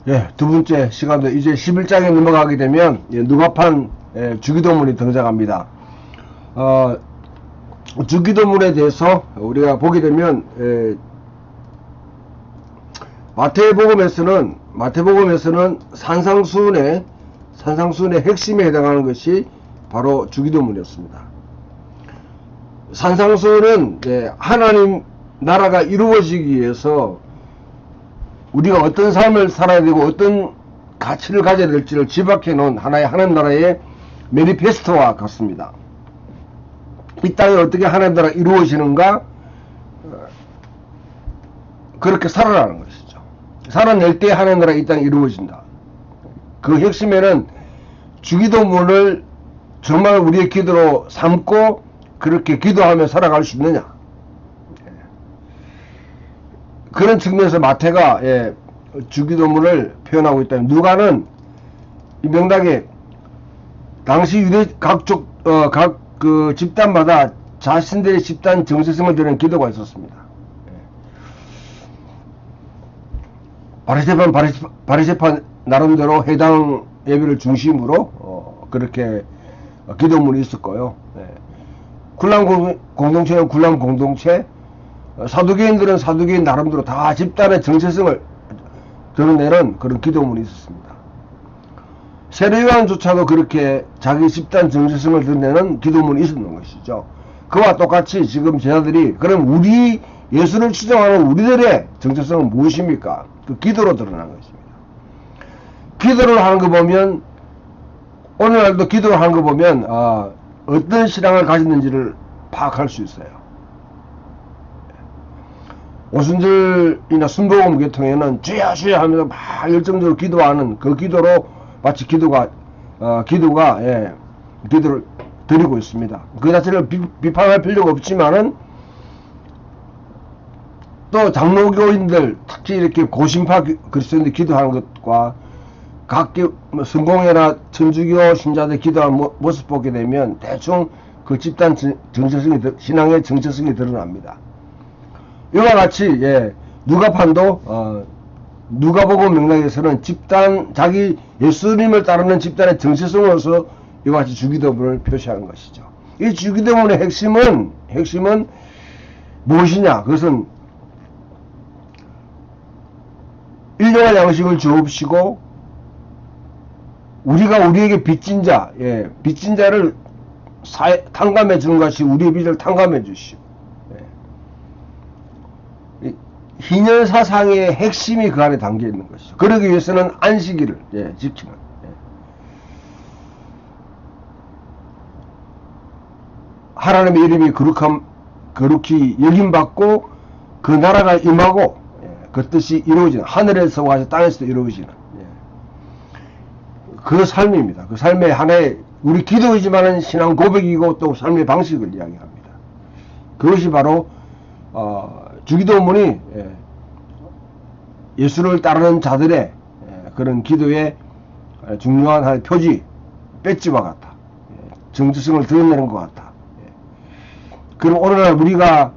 예, 두 번째 시간도 이제 11장에 넘어가게 되면 누가판 주기도문이 등장합니다. 주기도문에 대해서 우리가 보게 되면 마태복음에서는 산상수훈의 핵심에 해당하는 것이 바로 주기도문이었습니다. 산상수훈은 하나님 나라가 이루어지기 위해서 우리가 어떤 삶을 살아야 되고 어떤 가치를 가져야 될지를 집약해 놓은 하나의 하나님 나라의 매니페스토와 같습니다. 이 땅에 어떻게 하나님 나라가 이루어지는가, 그렇게 살아라는 것이죠. 살아낼 때 하나님 나라가 이 땅에 이루어진다. 그 핵심에는 주기도문을 정말 우리의 기도로 삼고 그렇게 기도하며 살아갈 수 있느냐, 그런 측면에서 마태가 주기도문을 표현하고 있다. 누가는 이 명당에 당시 유대 각 집단마다 자신들의 집단 정체성을 드리는 기도가 있었습니다. 바리새파 나름대로 해당 예배를 중심으로 그렇게 기도문이 있었고요. 굴람 공동체는 굴람 공동체, 사두개인들은 사두개인 나름대로 다 집단의 정체성을 드러내는 그런 기도문이 있었습니다. 세례요한조차도 그렇게 자기 집단 정체성을 드러내는 기도문이 있었는 것이죠. 그와 똑같이 지금 제자들이 그럼 우리 예수를 추종하는 우리들의 정체성은 무엇입니까? 그 기도로 드러난 것입니다. 기도를 하는 거 보면, 오늘날도 기도를 하는 거 보면 어떤 신앙을 가졌는지를 파악할 수 있어요. 오순절이나 순복음 계통에는 주여 주여 하면서 막 열정적으로 기도하는 그 기도로 마치 기도를 드리고 있습니다. 그 자체를 비판할 필요가 없지만은 또 장로교인들, 특히 이렇게 고신파 그리스도인들 기도하는 것과 각 성공회나 천주교 신자들 기도하는 모습 보게 되면 대충 그 집단 정체성이, 신앙의 정체성이 드러납니다. 이와 같이 누가판도 누가복음 맥락에서는 집단, 자기 예수님을 따르는 집단의 정체성으로서 이와 같이 주기도문을 표시하는 것이죠. 이 주기도문의 핵심은 무엇이냐? 그것은 일용할 양식을 주옵시고 우리가 우리에게 빚진 자를 탕감해 주는 것이 우리의 빚을 탕감해 주시오. 희년 사상의 핵심이 그 안에 담겨 있는 것이죠. 그러기 위해서는 안식일을 지키는. 하나님의 이름이 거룩히 여김받고 그 나라가 임하고 그 뜻이 이루어지는, 하늘에서와 같이 땅에서도 이루어지는 그 삶입니다. 그 삶의 하나의 우리 기도이지만은 신앙 고백이고 또 삶의 방식을 이야기합니다. 그것이 바로 주기도문이 예수를 따르는 자들의 그런 기도의 중요한 하나의 표지, 배지와 같다. 정체성을 드러내는 것 같다. 그럼 오늘날 우리가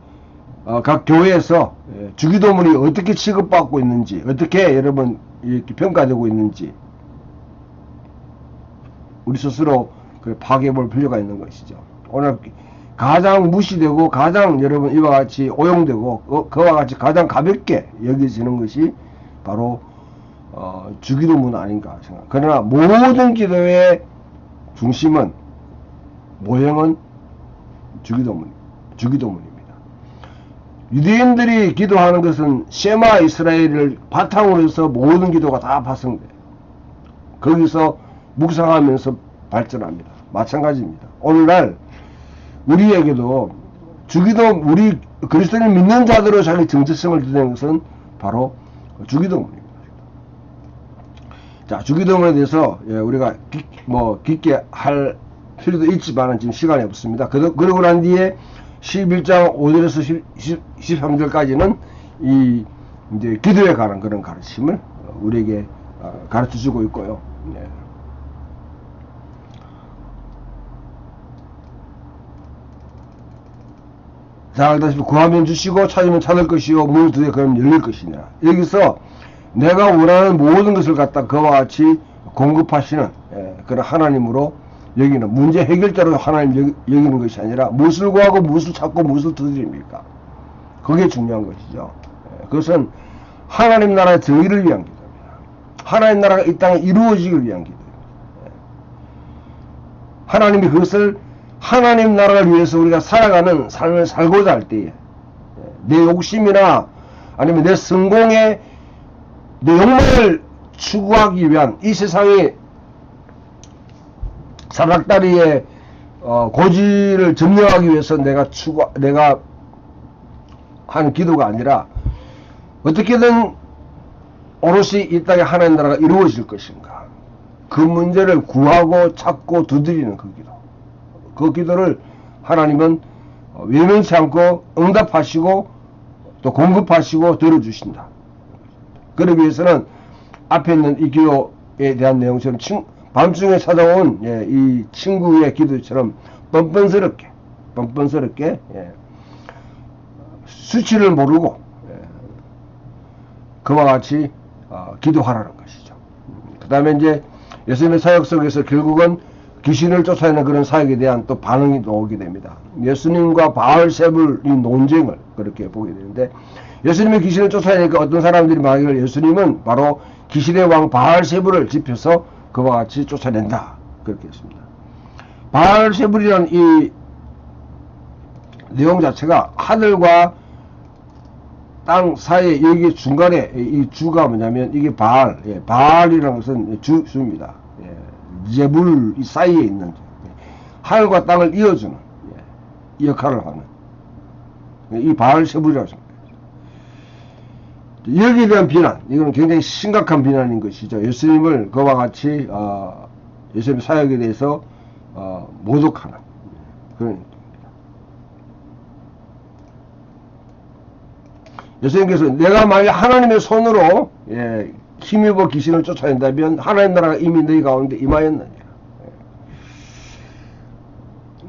각 교회에서 주기도문이 어떻게 취급받고 있는지, 어떻게 여러분 이렇게 평가되고 있는지 우리 스스로 파악해 볼 필요가 있는 것이죠. 오늘 가장 무시되고 가장 여러분 이와 같이 오용되고 그와 같이 가장 가볍게 여겨지는 것이 바로 주기도문 아닌가 생각. 그러나 모든 기도의 중심은, 모형은 주기도문입니다. 유대인들이 기도하는 것은 셰마 이스라엘을 바탕으로 해서 모든 기도가 다 파생돼요. 거기서 묵상하면서 발전합니다. 마찬가지입니다. 오늘날 우리에게도 우리 그리스도를 믿는 자들로 자기 정체성을 드러내는 것은 바로 주기도문입니다. 자, 주기도문에 대해서 우리가 깊게 할 필요도 있지만 지금 시간이 없습니다. 그러고 난 뒤에 11장 5절에서 13절까지는 이제 기도에 관한 그런 가르침을 우리에게 가르쳐 주고 있고요. 잘 알다시피 구하면 주시고 찾으면 찾을 것이요 문을 두드려 그러면 열릴 것이냐. 여기서 내가 원하는 모든 것을 갖다 그와 같이 공급하시는 그런 하나님으로 여기는 문제 해결자로 하나님 여기는 것이 아니라 무엇을 구하고 무엇을 찾고 무엇을 두드립니까? 그게 중요한 것이죠. 그것은 하나님 나라의 정의를 위한 기도입니다. 하나님 나라가 이 땅에 이루어지기를 위한 기도입니다. 하나님이 그것을 하나님 나라를 위해서 우리가 살아가는 삶을 살고자 할 때에 내 욕심이나 아니면 내 성공에 내 욕망을 추구하기 위한 이 세상의 사닥다리의 고지를 점령하기 위해서 내가 하는 기도가 아니라 어떻게든 오롯이 이 땅에 하나님 나라가 이루어질 것인가, 그 문제를 구하고 찾고 두드리는 그 기도, 그 기도를 하나님은 외면치 않고 응답하시고 또 공급하시고 들어주신다. 그러기 위해서는 앞에 있는 이 기도에 대한 내용처럼 밤중에 찾아온 이 친구의 기도처럼 뻔뻔스럽게 수치를 모르고 그와 같이 기도하라는 것이죠. 그 다음에 이제 예수님의 사역 속에서 결국은 귀신을 쫓아내는 그런 사역에 대한 또 반응이 나오게 됩니다. 예수님과 바알세불 이 논쟁을 그렇게 보게 되는데, 예수님이 귀신을 쫓아내니까 어떤 사람들이 말하기를 예수님은 바로 귀신의 왕 바알세불을 집혀서 그와 같이 쫓아낸다, 그렇게 했습니다. 바알세불이라는 이 내용 자체가 하늘과 땅 사이에 여기 중간에 이 주가 뭐냐면 이게 바알이라는 것은 주입니다. 제불 이 사이에 있는 하늘과 땅을 이어주는 역할을 하는 이 바알세불이라고 합니다. 여기에 대한 비난, 이건 굉장히 심각한 비난인 것이죠. 예수님을 그와 같이 예수님 사역에 대해서 모독하는 그런 행동입니다. 예수님께서 내가 만약 하나님의 손으로 힘입어 귀신을 쫓아낸다면 하나님 나라가 이미 너희 가운데 임하였느냐.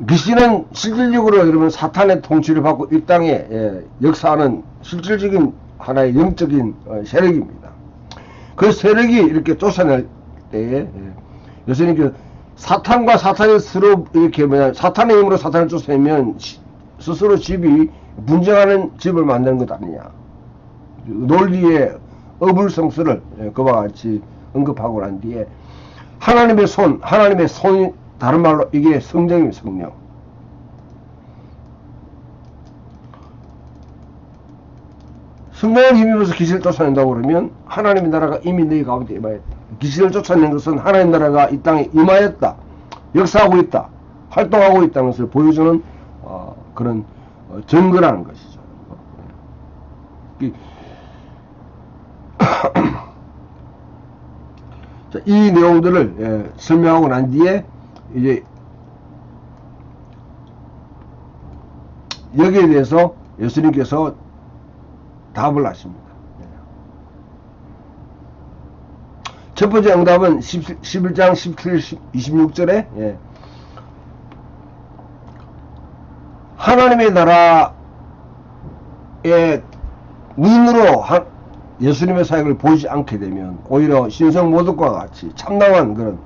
귀신은 실질적으로 여러분 사탄의 통치를 받고 이 땅에 역사하는 실질적인 하나의 영적인 세력입니다. 그 세력이 이렇게 쫓아낼 때에 예수님께서 사탄과 사탄이 서로 이렇게 사탄의 힘으로 사탄을 쫓아내면 스스로 집이 분쟁하는 집을 만드는 것 아니냐. 논리의 어불성설을 그와 같이 언급하고 난 뒤에 하나님의 손이 다른 말로 이게 성령입니다. 성령. 성령을 힘입어서 귀신을 쫓아낸다고 그러면 하나님의 나라가 이미 너희 가운데 임하였다. 귀신을 쫓아낸 것은 하나님 나라가 이 땅에 임하였다, 역사하고 있다, 활동하고 있다는 것을 보여주는 그런 증거라는 것이죠. 자, 이 내용들을 설명하고 난 뒤에 이제 여기에 대해서 예수님께서 답을 하십니다. 첫 번째 응답은 11장 17, 26절에 하나님의 나라의 눈으로 예수님의 사역을 보지 않게 되면 오히려 신성모독과 같이 참담한 그런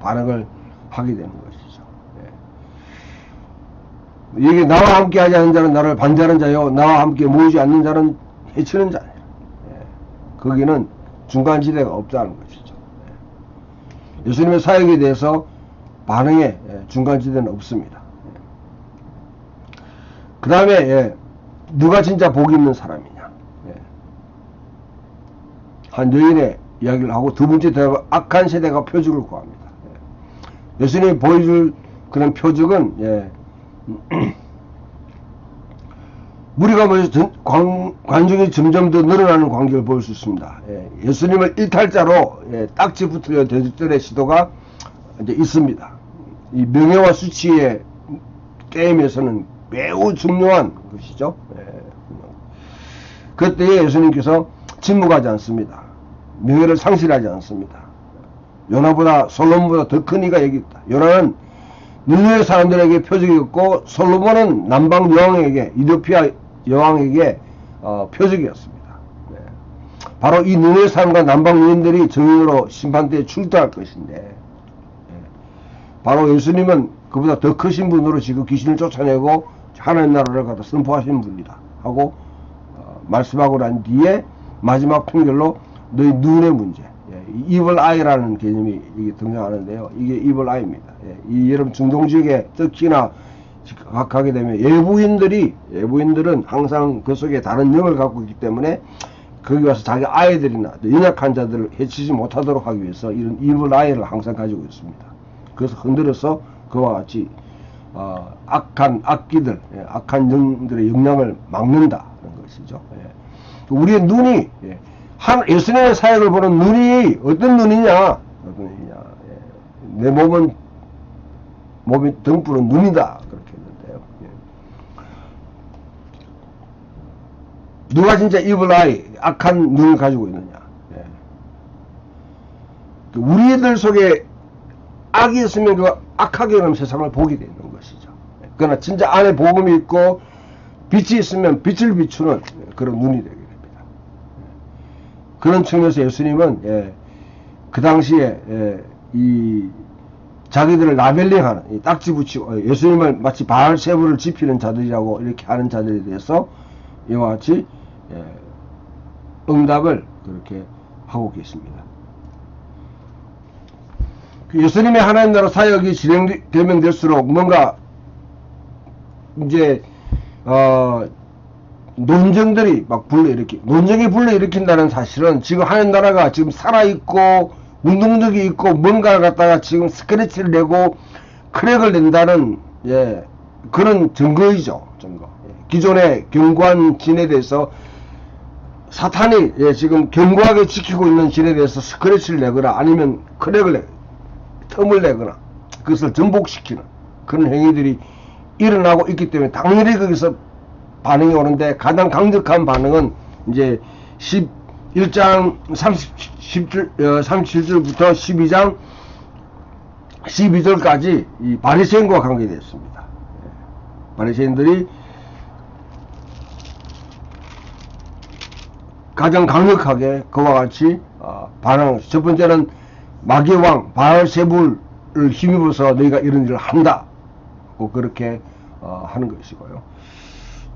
반응을 하게 되는 것이죠. 이게 나와 함께 하지 않는 자는 나를 반대하는 자요, 나와 함께 모이지 않는 자는 해치는 자예요. 거기는 중간지대가 없다는 것이죠. 예수님의 사역에 대해서 반응에 중간지대는 없습니다. 그 다음에 누가 진짜 복 있는 사람이냐, 한 여인의 이야기를 하고, 두 번째 대답은 악한 세대가 표적을 구합니다. 예수님이 보여줄 그런 표적은 무리가 모여서 관중이 점점 더 늘어나는 광경을 볼 수 있습니다. 예수님을 일탈자로 딱지 붙으려 대적들의 시도가 이제 있습니다. 이 명예와 수치의 게임에서는 매우 중요한 것이죠. 그때에 예수님께서 침묵하지 않습니다. 명예를 상실하지 않습니다. 요나보다 솔로몬보다 더 큰 이가 여기 있다. 요나는 니느웨 사람들에게 표적이었고 솔로몬은 남방 여왕에게, 이디오피아 여왕에게 표적이었습니다. 바로 이 르네상과 남방 유인들이 증인으로 심판대에 출두할 것인데, 바로 예수님은 그보다 더 크신 분으로 지금 귀신을 쫓아내고 하나님 나라를 갖다 선포하신 분이다 하고 말씀하고 난 뒤에 마지막 판결로 너희 눈의 문제, evil eye라는 개념이 이게 등장하는데요. 이게 evil eye입니다. 이 여러분 중동 지역에 특히나 가게 되면 예부인들은 항상 그 속에 다른 영을 갖고 있기 때문에 거기 와서 자기 아이들이나 연약한 자들을 해치지 못하도록 하기 위해서 이런 evil eye를 항상 가지고 있습니다. 그래서 흔들어서 그와 같이 악한 악기들, 악한 영들의 영향을 막는다는 것이죠. 우리의 눈이 예수님의 사역을 보는 눈이 어떤 눈이냐? 내 몸의 등불은 눈이다. 그렇게 했는데요. 누가 진짜 evil eye, 악한 눈을 가지고 있느냐? 우리들 속에 악이 있으면 그 악하게 그런 세상을 보게 되는 것이죠. 그러나 진짜 안에 복음이 있고 빛이 있으면 빛을 비추는 그런 눈이 되게 됩니다. 그런 측면에서 예수님은 그 당시에 이 자기들을 라벨링하는, 이 딱지 붙이고 예수님을 마치 바알세부를 지피는 자들이라고 이렇게 하는 자들에 대해서 이와 같이 응답을 그렇게 하고 계십니다. 예수님의 하나님 나라 사역이 진행되면 될수록 뭔가 이제 논쟁들이 막 논쟁이 불러일으킨다는 사실은 지금 하나님 나라가 지금 살아있고 운동력이 있고 뭔가를 갖다가 지금 스크래치를 내고 크랙을 낸다는 그런 증거이죠. 증거. 기존의 견고한 진에 대해서 사탄이 지금 견고하게 지키고 있는 진에 대해서 스크래치를 내거나 아니면 크랙을 틈을 내거나 그것을 전복시키는 그런 행위들이 일어나고 있기 때문에 당연히 거기서 반응이 오는데, 가장 강력한 반응은 이제 11장 37절부터 12장 12절까지 이 바리새인과 관계되었습니다. 바리새인들이 가장 강력하게 그와 같이 반응을, 첫 번째는 마귀의 왕 바알세불을 힘입어서 너희가 이런 일을 한다 그렇게 하는 것이고요.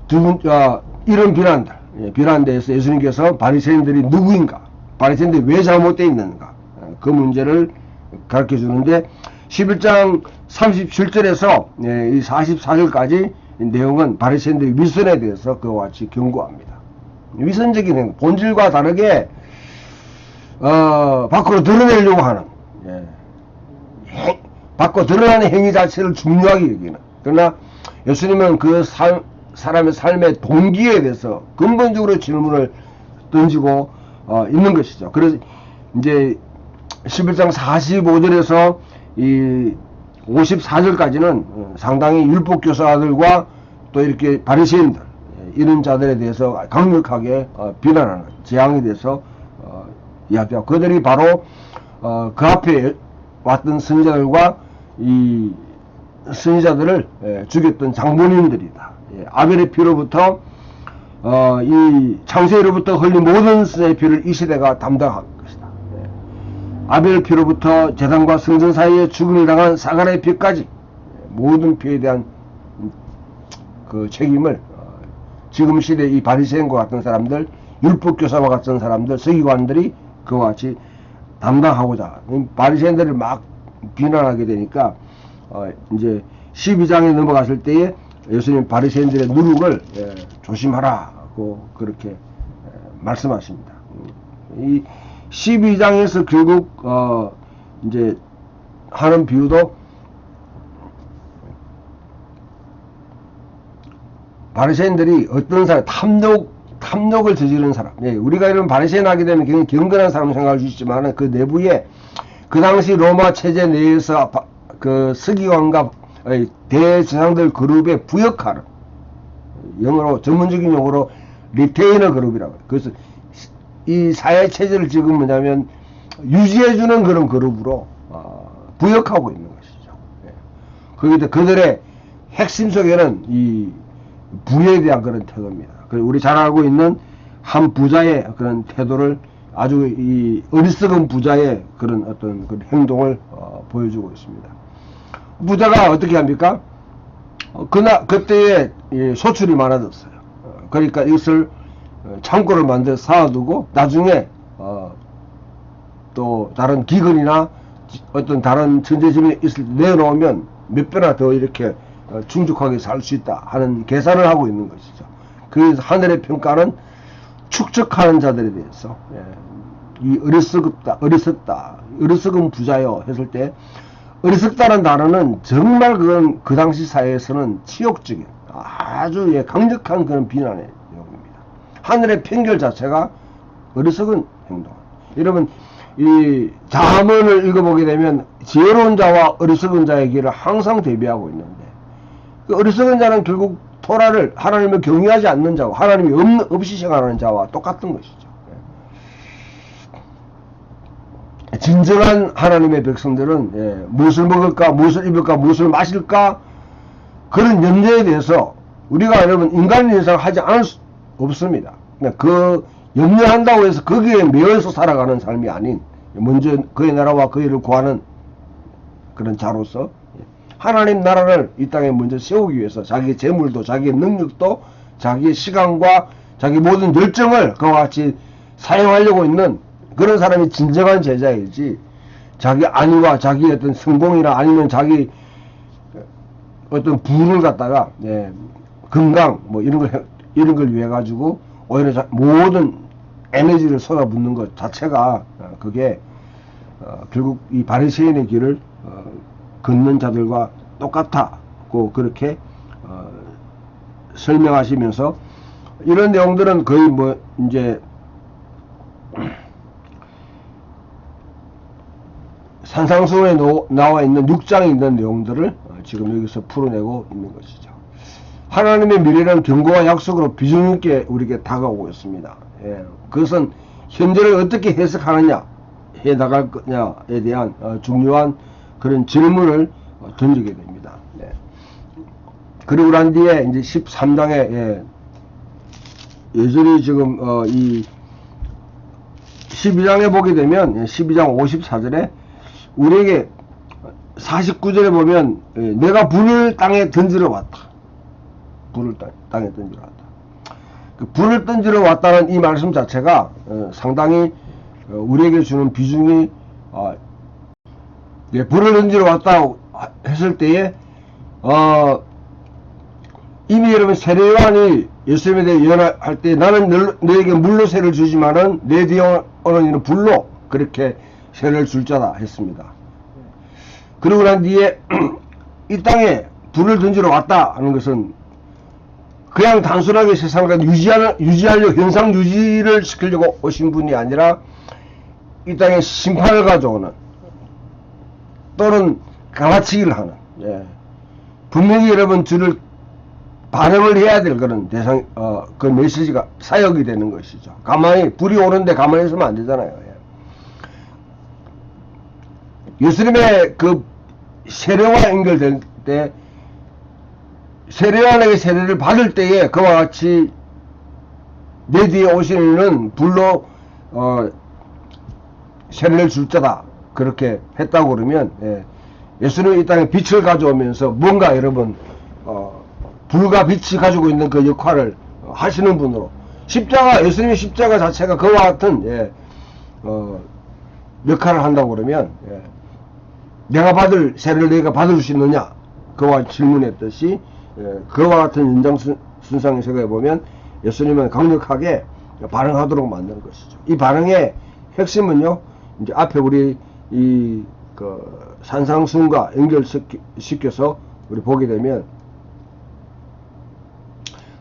두 번째, 이런 비난대에서 예수님께서 바리새인들이 누구인가, 바리새인들이 왜 잘못되어 있는가, 그 문제를 가르쳐 주는데 11장 37절에서 이 44절까지 내용은 바리새인들의 위선에 대해서 그와 같이 경고합니다. 위선적인 행위, 본질과 다르게 밖으로 드러내려고 하는, 밖으로 드러나는 행위 자체를 중요하게 여기는, 그러나 예수님은 그 사람의 삶의 동기에 대해서 근본적으로 질문을 던지고 있는 것이죠. 그래서 이제 11장 45절에서 이 54절까지는 상당히 율법교사들과 또 이렇게 바리새인들 이런 자들에 대해서 강력하게 비난하는 재앙에 대해서 이야기하고, 그들이 바로 그 앞에 왔던 선지자들과 이 선지자들을 죽였던 장본인들이다. 아벨의 피로부터 이 창세로부터 흘린 모든 선의 피를 이 세대가 담당할 것이다. 아벨의 피로부터 제단과 성전 사이에 죽음을 당한 사가랴의 피까지 모든 피에 대한 그 책임을 지금 시대 이 바리새인과 같은 사람들, 율법교사와 같은 사람들, 서기관들이 그와 같이 담당하고자, 바리새인들을 막 비난하게 되니까 이제 12장에 넘어갔을 때에 예수님 바리새인들의 누룩을 조심하라고 그렇게 말씀하십니다. 이 12장에서 결국 이제 하는 비유도 바리새인들이 어떤 사람, 탐욕을 저지르는 사람, 우리가 이런 바리새인 하게 되면 굉장히 경건한 사람 생각할 수 있지만 그 내부에 그 당시 로마 체제 내에서 그 서기관과 대제사장들 그룹에 부역하는, 영어로 전문적인 용어로 리테이너 그룹이라고 해요. 그래서 이 사회 체제를 지금 뭐냐면 유지해주는 그런 그룹으로 부역하고 있는 것이죠. 거기다 그들의 핵심 속에는 이 부에 대한 그런 태도입니다. 우리 잘 알고 있는 한 부자의 그런 태도를 아주 이 어리석은 부자의 그런 어떤 그 행동을 보여주고 있습니다. 부자가 어떻게 합니까? 그때에 소출이 많아졌어요. 그러니까 이것을 창고를 만들어 쌓아두고 나중에 또 다른 기근이나 어떤 다른 천재지변이 있을 때 내놓으면 몇 배나 더 이렇게 충족하게 살 수 있다 하는 계산을 하고 있는 것이죠. 그래서 하늘의 평가는 축적하는 자들에 대해서 이 어리석다, 어리석은 부자요 했을 때, 어리석다는 단어는 정말 그건 그 당시 사회에서는 치욕적인 아주 강력한 그런 비난의 내용입니다. 하늘의 평결 자체가 어리석은 행동. 여러분 이 잠언을 읽어보게 되면 지혜로운 자와 어리석은 자의 길을 항상 대비하고 있는데, 그 어리석은 자는 결국 토라를 하나님을 경외하지 않는 자와 하나님이 없이 생활하는 자와 똑같은 것이죠. 진정한 하나님의 백성들은 무엇을 먹을까, 무엇을 입을까, 무엇을 마실까, 그런 염려에 대해서 우리가 여러분 인간 인상을 하지 않을 수 없습니다. 그 염려한다고 해서 거기에 매여서 살아가는 삶이 아닌, 먼저 그의 나라와 그의 일을 구하는 그런 자로서 하나님 나라를 이 땅에 먼저 세우기 위해서 자기의 재물도, 자기의 능력도, 자기의 시간과 자기 모든 열정을 그와 같이 사용하려고 있는 그런 사람이 진정한 제자이지, 자기 안위와 자기 어떤 성공이나 아니면 자기 어떤 부를 갖다가 건강 뭐 이런 걸 위해 가지고 오히려 모든 에너지를 쏟아붓는 것 자체가 그게 결국 이 바리새인의 길을 걷는 자들과 똑같다고 그렇게 설명하시면서, 이런 내용들은 거의 뭐 이제 산상수훈에 나와 있는 6장에 있는 내용들을 지금 여기서 풀어내고 있는 것이죠. 하나님의 미래는 경고와 약속으로 비중 있게 우리에게 다가오고 있습니다. 그것은 현재를 어떻게 해석하느냐, 해 나갈 거냐에 대한 중요한 그런 질문을 던지게 됩니다. 그리고 난 뒤에 이제 13장에 여전히 지금 이 12장에 보게 되면 12장 54절에 우리에게 49절에 보면 내가 불을 땅에 던지러 왔다. 불을 땅에 던지러 왔다. 그 불을 던지러 왔다는 이 말씀 자체가 상당히 우리에게 주는 비중이, 불을 던지러 왔다 했을 때에 이미 여러분 세례요한이 예수님에 대해 예언할 때 나는 너에게 물로 세를 주지만은 내 뒤에 오는 이는 불로 그렇게 세를 줄 자다 했습니다. 그러고 난 뒤에 이 땅에 불을 던지러 왔다 하는 것은 그냥 단순하게 세상을 유지하려고 현상 유지를 시키려고 오신 분이 아니라 이 땅에 심판을 가져오는, 또는 갈아치기를 하는, 분명히 여러분 주를 반응을 해야 될 그런 대상, 그 메시지가 사역이 되는 것이죠. 가만히 불이 오는데 가만히 있으면 안 되잖아요. 예수님의 그 세례와 연결될 때 세례요한에게 세례를 받을 때에 그와 같이 내 뒤에 오시는 이는 불로 세례를 줄 자다 그렇게 했다고 그러면, 예수님이 이 땅에 빛을 가져오면서 뭔가 여러분 불과 빛이 가지고 있는 그 역할을 하시는 분으로, 십자가, 예수님의 십자가 자체가 그와 같은 역할을 한다고 그러면, 내가 받을 세례를 내가 받을 수 있느냐 그와 질문했듯이, 그와 같은 연장순상에 생각해 보면 예수님은 강력하게 반응하도록 만드는 것이죠. 이 반응의 핵심은요, 이제 앞에 우리 이 그 산상순과 연결시켜서 우리 보게 되면,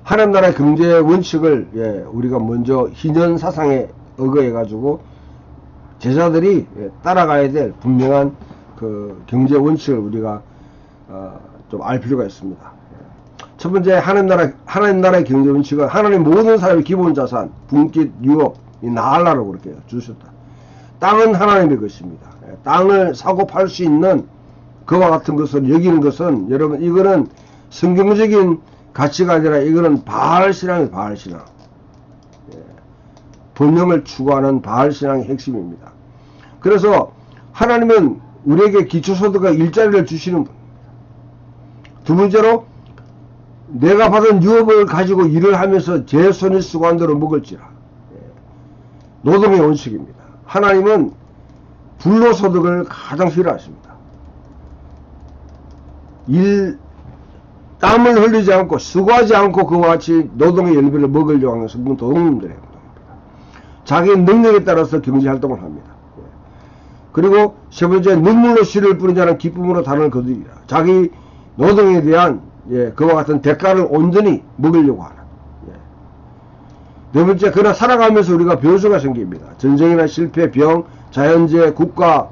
하나님 나라의 경제 원칙을 우리가 먼저 희년 사상에 의거해 가지고 제자들이 따라가야 될 분명한 그 경제 원칙을 우리가 좀 알 필요가 있습니다. 첫 번째, 하나님 나라의 경제 원칙은 하나님 모든 사람의 기본 자산, 분깃, 유업, 이 나할라라고 그렇게 주셨다. 땅은 하나님의 것입니다. 땅을 사고 팔 수 있는 그와 같은 것을 여기는 것은, 여러분, 이거는 성경적인 가치가 아니라 이거는 바알 신앙이에요. 바알 신앙. 번영을 추구하는 바알 신앙의 핵심입니다. 그래서 하나님은 우리에게 기초소득과 일자리를 주시는 분입니다. 두 번째로 내가 받은 유업을 가지고 일을 하면서 제 손이 수고한 대로 먹을지라. 노동의 원칙입니다. 하나님은 불로소득을 가장 싫어하십니다. 땀을 흘리지 않고 수고하지 않고 그와 같이 노동의 열매를 먹으려고 하는 것은 도둑놈들의 행동입니다. 자기 능력에 따라서 경제활동을 합니다. 그리고 세 번째, 눈물로 씨를 뿌린 자는 기쁨으로 단을 거두리라. 자기 노동에 대한 그와 같은 대가를 온전히 먹으려고 하는. 네 번째, 그러나 살아가면서 우리가 변수가 생깁니다. 전쟁이나 실패, 병, 자연재해, 국가가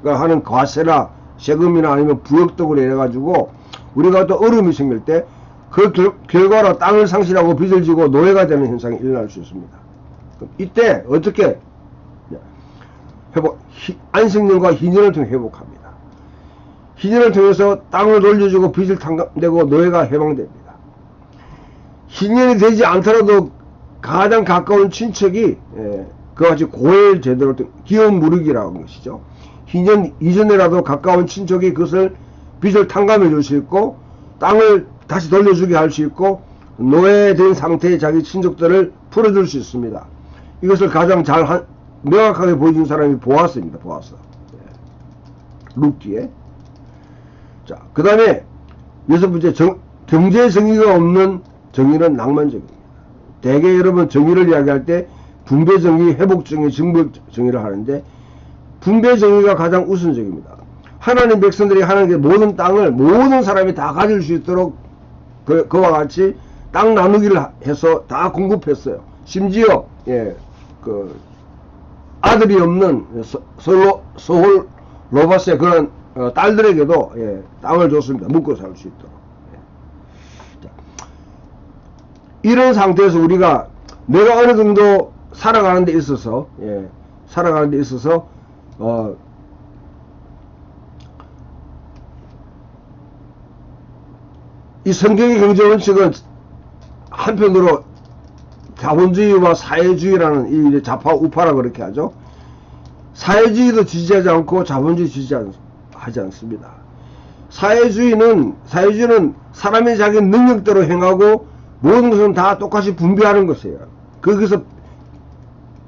하는 과세나 세금이나 아니면 부역독을 해가지고 우리가 또 어려움이 생길 때 그 결과로 땅을 상실하고 빚을 지고 노예가 되는 현상이 일어날 수 있습니다. 그럼 이때 어떻게 안식년과 희년을 통해 회복합니다. 희년을 통해서 땅을 돌려주고 빚을 탕감되고 노예가 해방됩니다. 희년이 되지 않더라도 가장 가까운 친척이 그와 같이 고엘 제도를 기업 무르기라고 하는 것이죠. 희년 이전에라도 가까운 친척이 그것을 빚을 탕감해 줄 수 있고 땅을 다시 돌려주게 할 수 있고 노예된 상태의 자기 친족들을 풀어줄 수 있습니다. 이것을 가장 명확하게 보여준 사람이 보아스입니다. 보아스. 룻기에. 자, 그 다음에 여섯 번째, 경제 정의가 없는 정의는 낭만적입니다. 대개 여러분 정의를 이야기할 때 분배 정의, 회복 정의, 증복 정의를 하는데 분배 정의가 가장 우선적입니다. 하나님 백성들이 하나님께 모든 땅을 모든 사람이 다 가질 수 있도록 그와 같이 땅 나누기를 해서 다 공급했어요. 심지어 아들이 없는 소홀 로바스의 그런 딸들에게도 땅을 줬습니다. 묵고 살 수 있도록. 자, 이런 상태에서 우리가 내가 어느 정도 살아가는 데 있어서 이 성경의 경제 원칙은 한편으로 자본주의와 사회주의라는 이 좌파 우파라 그렇게 하죠. 사회주의도 지지하지 않고 자본주의 지지하지 않습니다. 사회주의는 사람이 자기 능력대로 행하고 모든 것은 다 똑같이 분배하는 것이에요. 거기서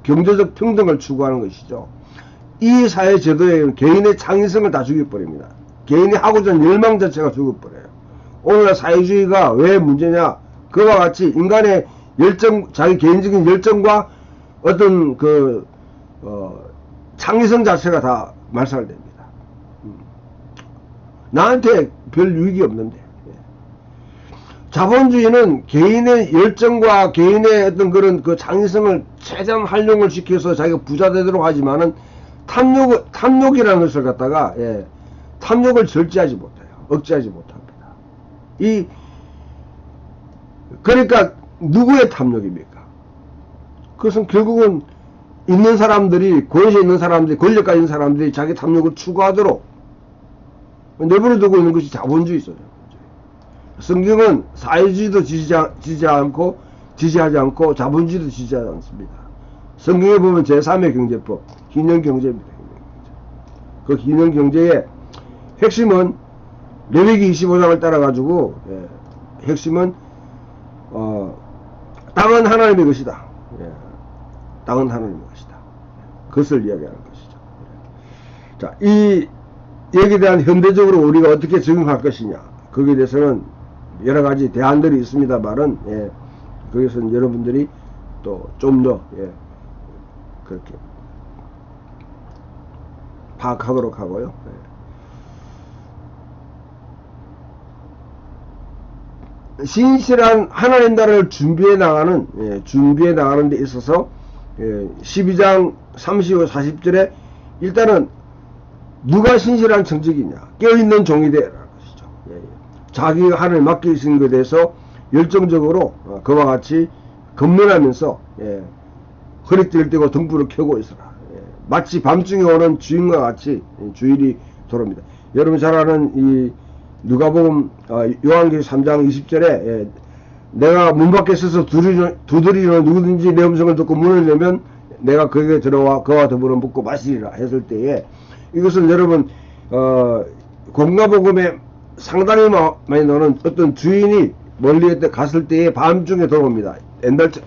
경제적 평등을 추구하는 것이죠. 이 사회 제도에 개인의 창의성을 다 죽여버립니다. 개인이 하고자 하는 열망 자체가 죽어버려요. 오늘날 사회주의가 왜 문제냐? 그와 같이 인간의 열정, 자기 개인적인 열정과 어떤 창의성 자체가 다 말살됩니다. 나한테 별 유익이 없는데. 자본주의는 개인의 열정과 개인의 어떤 그런 창의성을 최대한 활용을 시켜서 자기가 부자 되도록 하지만은 탐욕이라는 것을 갖다가 탐욕을 절제하지 못해요. 억제하지 못합니다. 그러니까 누구의 탐욕입니까? 그것은 결국은 있는 사람들이, 권세 있는 사람들이, 권력가 있는 사람들이 자기 탐욕을 추구하도록 내버려 두고 있는 것이 자본주의죠. 성경은 사회주의도 지지하지 않고 자본주의도 지지하지 않습니다. 성경에 보면 제3의 경제법, 희년경제입니다. 그 희년경제의 핵심은 레위기 25장을 따라가지고 핵심은 땅은 하나님의 것이다. 땅은 하나님의 것이다. 그것을 이야기하는 것이죠. 자, 이 여기에 대한 현대적으로 우리가 어떻게 적용할 것이냐, 거기에 대해서는 여러 가지 대안들이 있습니다만은 거기서는 여러분들이 또 좀 더 그렇게 파악하도록 하고요. 신실한 하나님 나라를 준비해 나가는 데 있어서 12장 35, 40절에 일단은 누가 신실한 청직이냐, 깨어있는 종이 되라는 것이죠. 자기가 하나님 맡기신 것에 대해서 열정적으로 그와 같이 건면하면서 허리띠를 떼고 등불을 켜고 있어라. 마치 밤중에 오는 주인과 같이 주일이 돌아옵니다. 여러분 잘 아는 이 누가복음 요한계시록 3장 20절에 내가 문 밖에 서서 두드리는 누구든지 내 음성을 듣고 문을 열면 내가 거기에 들어와 그와 더불어 먹고 마시리라 했을 때에, 이것은 여러분 공가복음에 상당히 많이 나오는 어떤 주인이 멀리 갔을 때에 밤중에 들어옵니다.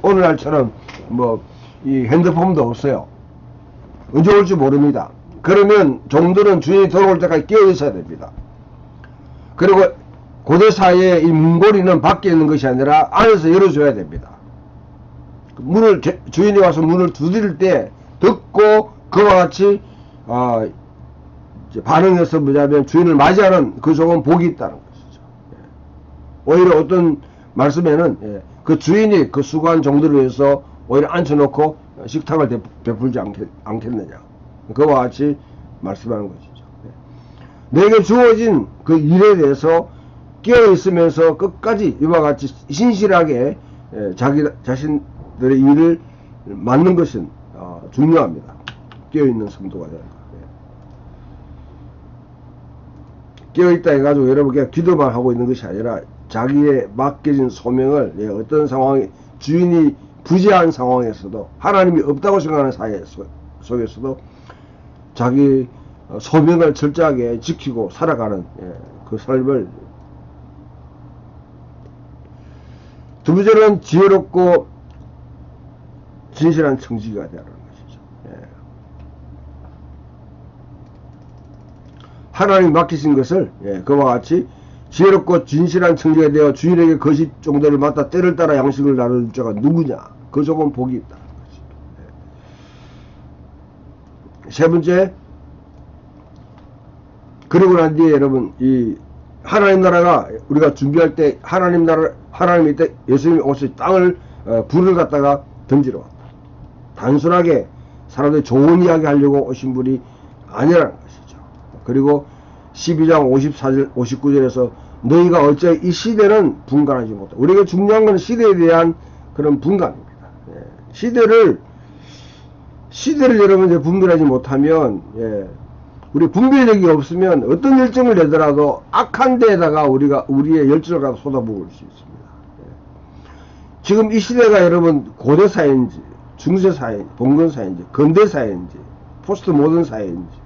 오늘날처럼 뭐 이 핸드폰도 없어요. 언제 올지 모릅니다. 그러면 종들은 주인이 들어올 때까지 깨어 있어야 됩니다. 그리고 고대사회의 이 문고리는 밖에 있는 것이 아니라 안에서 열어줘야 됩니다. 문을 주인이 와서 문을 두드릴 때 듣고 그와 같이 반응해서 뭐냐면 주인을 맞이하는 그 종은 복이 있다는 것이죠. 오히려 어떤 말씀에는 그 주인이 그 수고한 종들을 위해서 오히려 앉혀놓고 식탁을 베풀지 않겠느냐, 그와 같이 말씀하는 것이죠. 내게 주어진 그 일에 대해서 깨어 있으면서 끝까지 이와 같이 신실하게 자기 자신들의 일을 맡는 것은 중요합니다. 깨어 있는 성도가 되는 것. 깨어 있다 해가지고 여러분께 기도만 하고 있는 것이 아니라 자기의 맡겨진 소명을 어떤 상황에 주인이 부재한 상황에서도 하나님이 없다고 생각하는 사회 속에서도 자기 소명을 철저하게 지키고 살아가는 그 삶을. 두 번째는 지혜롭고 진실한 청지기가 되라는 것이죠. 하나님 맡기신 것을 그와 같이 지혜롭고 진실한 청지기가 되어 주인에게 거짓 정도를 맡아 때를 따라 양식을 나눌 자가 누구냐? 그 조금 복이 있다는 것이죠. 세 번째, 그러고 난 뒤에 여러분, 이 하나님 나라가 우리가 준비할 때 하나님이 때 예수님이 오셔서 땅을 불을 갖다가 던지러 왔다. 단순하게 사람들이 좋은 이야기 하려고 오신 분이 아니라는 것이죠. 그리고 12장 54절 59절에서 너희가 어째 이 시대는 분간하지 못해. 우리에게 중요한 건 시대에 대한 그런 분간입니다. 시대를 여러분 이제 분별하지 못하면, 우리 분별력이 없으면 어떤 열정을 내더라도 악한 데에다가 우리의 열정을 갖다 쏟아부을 수 있습니다. 지금 이 시대가 여러분 고대 사회인지 중세 사회, 봉건 사회인지 근대 사회인지 포스트 모던 사회인지,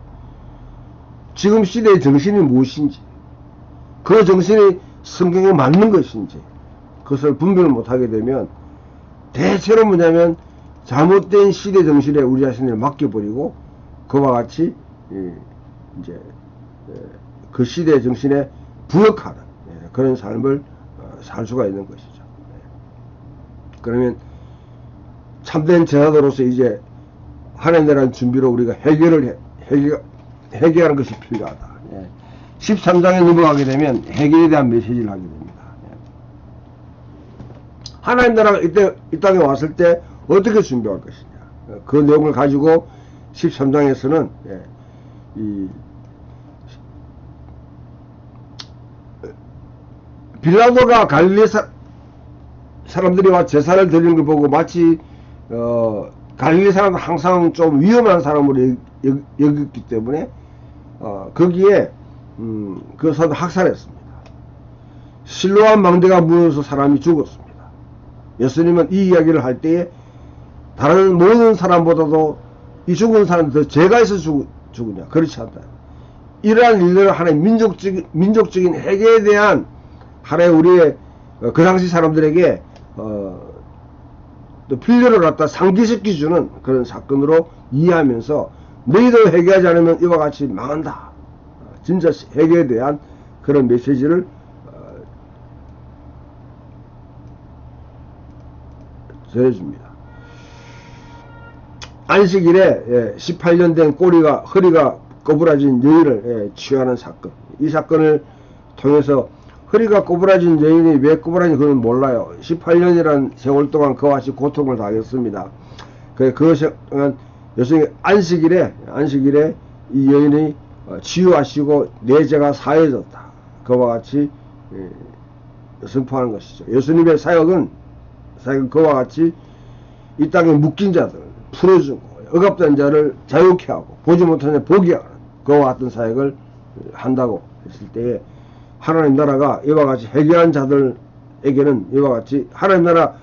지금 시대의 정신이 무엇인지, 그 정신이 성경에 맞는 것인지 그것을 분별을 못하게 되면 대체로 뭐냐면 잘못된 시대 정신에 우리 자신을 맡겨버리고 그와 같이 이제 그 시대 정신에 부역하는 그런 삶을 살 수가 있는 것이죠. 그러면 참된 제자도로서 이제 하나님이라는 준비로 우리가 회개하는 것이 필요하다. 13장에 넘어가게 되면 회개에 대한 메시지를 하게 됩니다. 하나님 나라가 이 땅에 왔을 때 어떻게 준비할 것이냐, 그 내용을 가지고 13장에서는 빌라도가 갈릴리 사람들이 와 제사를 드리는 걸 보고 마치 갈릴리 사람은 항상 좀 위험한 사람으로 여겼기 때문에 거기에 그것을 학살했습니다. 실로암 망대가 무너져서 사람이 죽었습니다. 예수님은 이 이야기를 할 때에 다른 모든 사람보다도 이 죽은 사람이 더 죄가 있어 죽으냐? 그렇지 않다. 이러한 일들을 하나의 민족적인 회개에 대한 하나의 우리의 그 당시 사람들에게 또 필요를 갖다 상기시켜주는 그런 사건으로 이해하면서 너희도 회개하지 않으면 이와 같이 망한다. 진짜 회개에 대한 그런 메시지를 전해줍니다. 안식일에 18년 된 허리가 꼬부라진 여인을 치유하는 사건. 이 사건을 통해서 허리가 꼬부라진 여인이 왜 꼬부라진지 그건 몰라요. 18년이라는 세월 동안 그와 같이 고통을 당했습니다. 그것은 예수님이 안식일에 이 여인이 치유하시고 내 죄가 사해졌다. 그와 같이 선포하는 것이죠. 예수님의 사역은 그와 같이 이 땅에 묶인 자들을 풀어주고 억압된 자를 자유케 하고 보지 못한 자 보게 하는 그와 같은 사역을 한다고 했을 때에 하나님 나라가 이와 같이 회개한 자들 사람들에게는 이와 같이 하나님 나라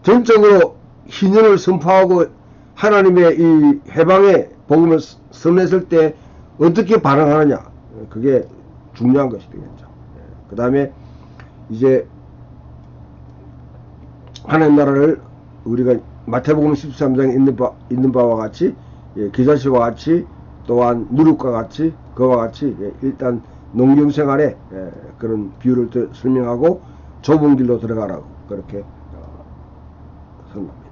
전적으로 희년을 선포하고 하나님의 이 해방의 복음을 선했을 때 어떻게 반응하느냐, 그게 중요한 것이 되겠죠. 그 다음에 이제 하나님 나라를 우리가 마태복음 13장에 있는 바와 같이, 기사시와 같이, 또한 누룩과 같이, 그와 같이, 일단 농경생활에 그런 비유를 설명하고 좁은 길로 들어가라고 그렇게 선언합니다.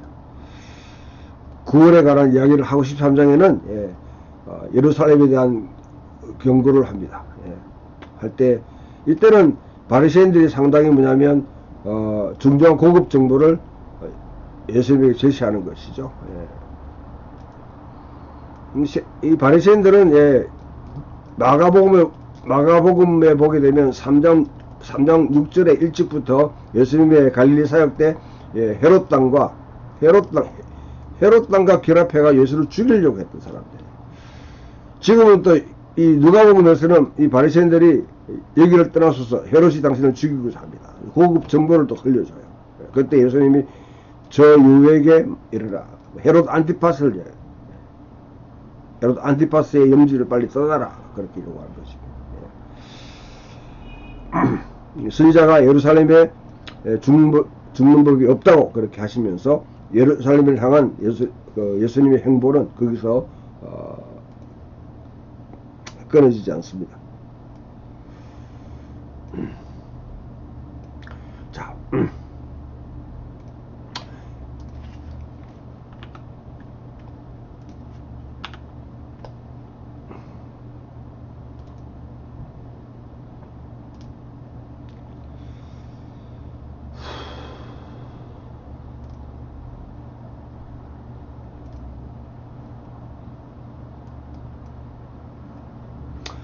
구원에 관한 이야기를 하고 13장에는 예루살렘에 대한 경고를 합니다. 할 때 이때는 바리새인들이 상당히 뭐냐면 중요한 고급 정보를 예수님에게 제시하는 것이죠. 이 바리새인들은 마가복음에 보게 되면 3장 6절에 일찍부터 예수님의 갈릴리 사역 때 헤롯 땅과 결합해가 예수를 죽이려고 했던 사람들. 지금은 또 이 누가복음에서는 이 바리새인들이 여기를 떠나서서 헤롯이 당신을 죽이고자 합니다. 고급 정보를 또 흘려줘요. 그때 예수님이 저 유에게 이르라, 헤롯 안티파스의 영지를 빨리 떠나라, 그렇게 요구한 것입니다. 선지자가 예루살렘에 죽는 법이 없다고 그렇게 하시면서 예루살렘을 향한 예수님의 행보는 거기서 끊어지지 않습니다. 자,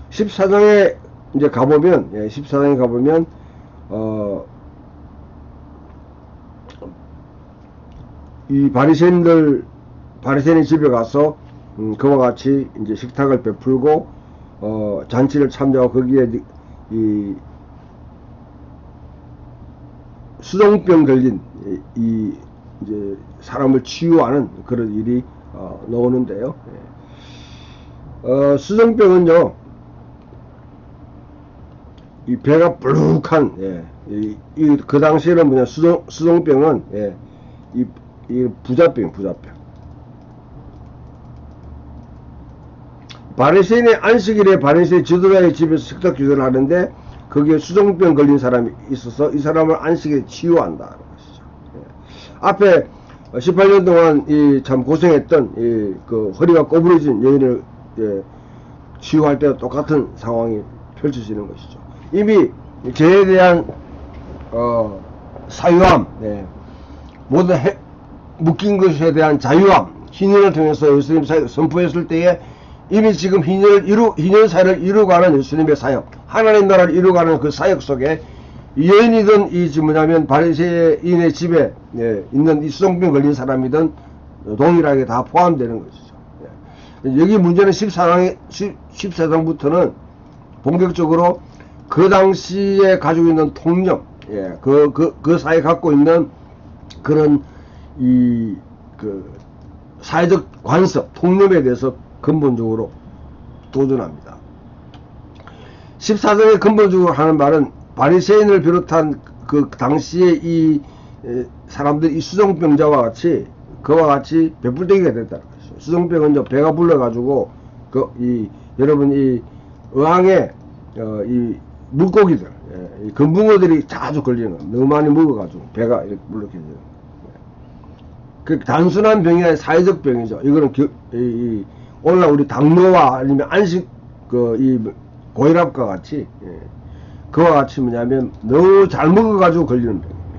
14장에 이제 가보면, 14장에 가보면, 이 바리새인의 집에 가서, 그와 같이 이제 식탁을 베풀고, 잔치를 참여하고, 거기에 이 수종병 걸린, 이제 사람을 치유하는 그런 일이, 나오는데요. 수종병은요, 이 배가 불룩한, 그 당시에는 뭐냐, 수종병은, 이 부자병. 바리새인의 안식일에 바리새인 지도자의 집에서 식탁 기도를 하는데, 거기에 수종병 걸린 사람이 있어서 이 사람을 안식일에 치유한다는 것이죠. 앞에 18년 동안 참 고생했던 그 허리가 꼬부러진 여인을 치유할 때와 똑같은 상황이 펼쳐지는 것이죠. 이미 죄에 대한 사유함, 모든 묶인 것에 대한 자유함, 희년을 통해서 예수님 사역 선포했을 때에 이미 지금 희년 사역을 이루어가는 예수님의 사역, 하나님 나라를 이루어가는 그 사역 속에 여인이든 뭐냐면 바리새인의 집에 있는 이 수종병 걸린 사람이든 동일하게 다 포함되는 것이죠. 여기 문제는 14장부터는 본격적으로 그 당시에 가지고 있는 통념, 그 사회에 갖고 있는 그런 그 사회적 관습, 통념에 대해서 근본적으로 도전합니다. 14장에 근본적으로 하는 말은 바리새인을 비롯한 그 당시에 이 사람들, 이 수종병자와 같이 그와 같이 배불대기가 됐다는 것이죠. 수종병은 배가 불러가지고 여러분 이 어항에 이 물고기들, 이 금붕어들이 자주 걸리는 거예요. 너무 많이 먹어가지고 배가 이렇게 불러켜져요. 그 단순한 병이 아니라 사회적 병이죠. 이거는 오늘날 우리 당뇨와 아니면 안식 이 고혈압과 같이 그와 같이 뭐냐면 너무 잘 먹어가지고 걸리는 병입니다.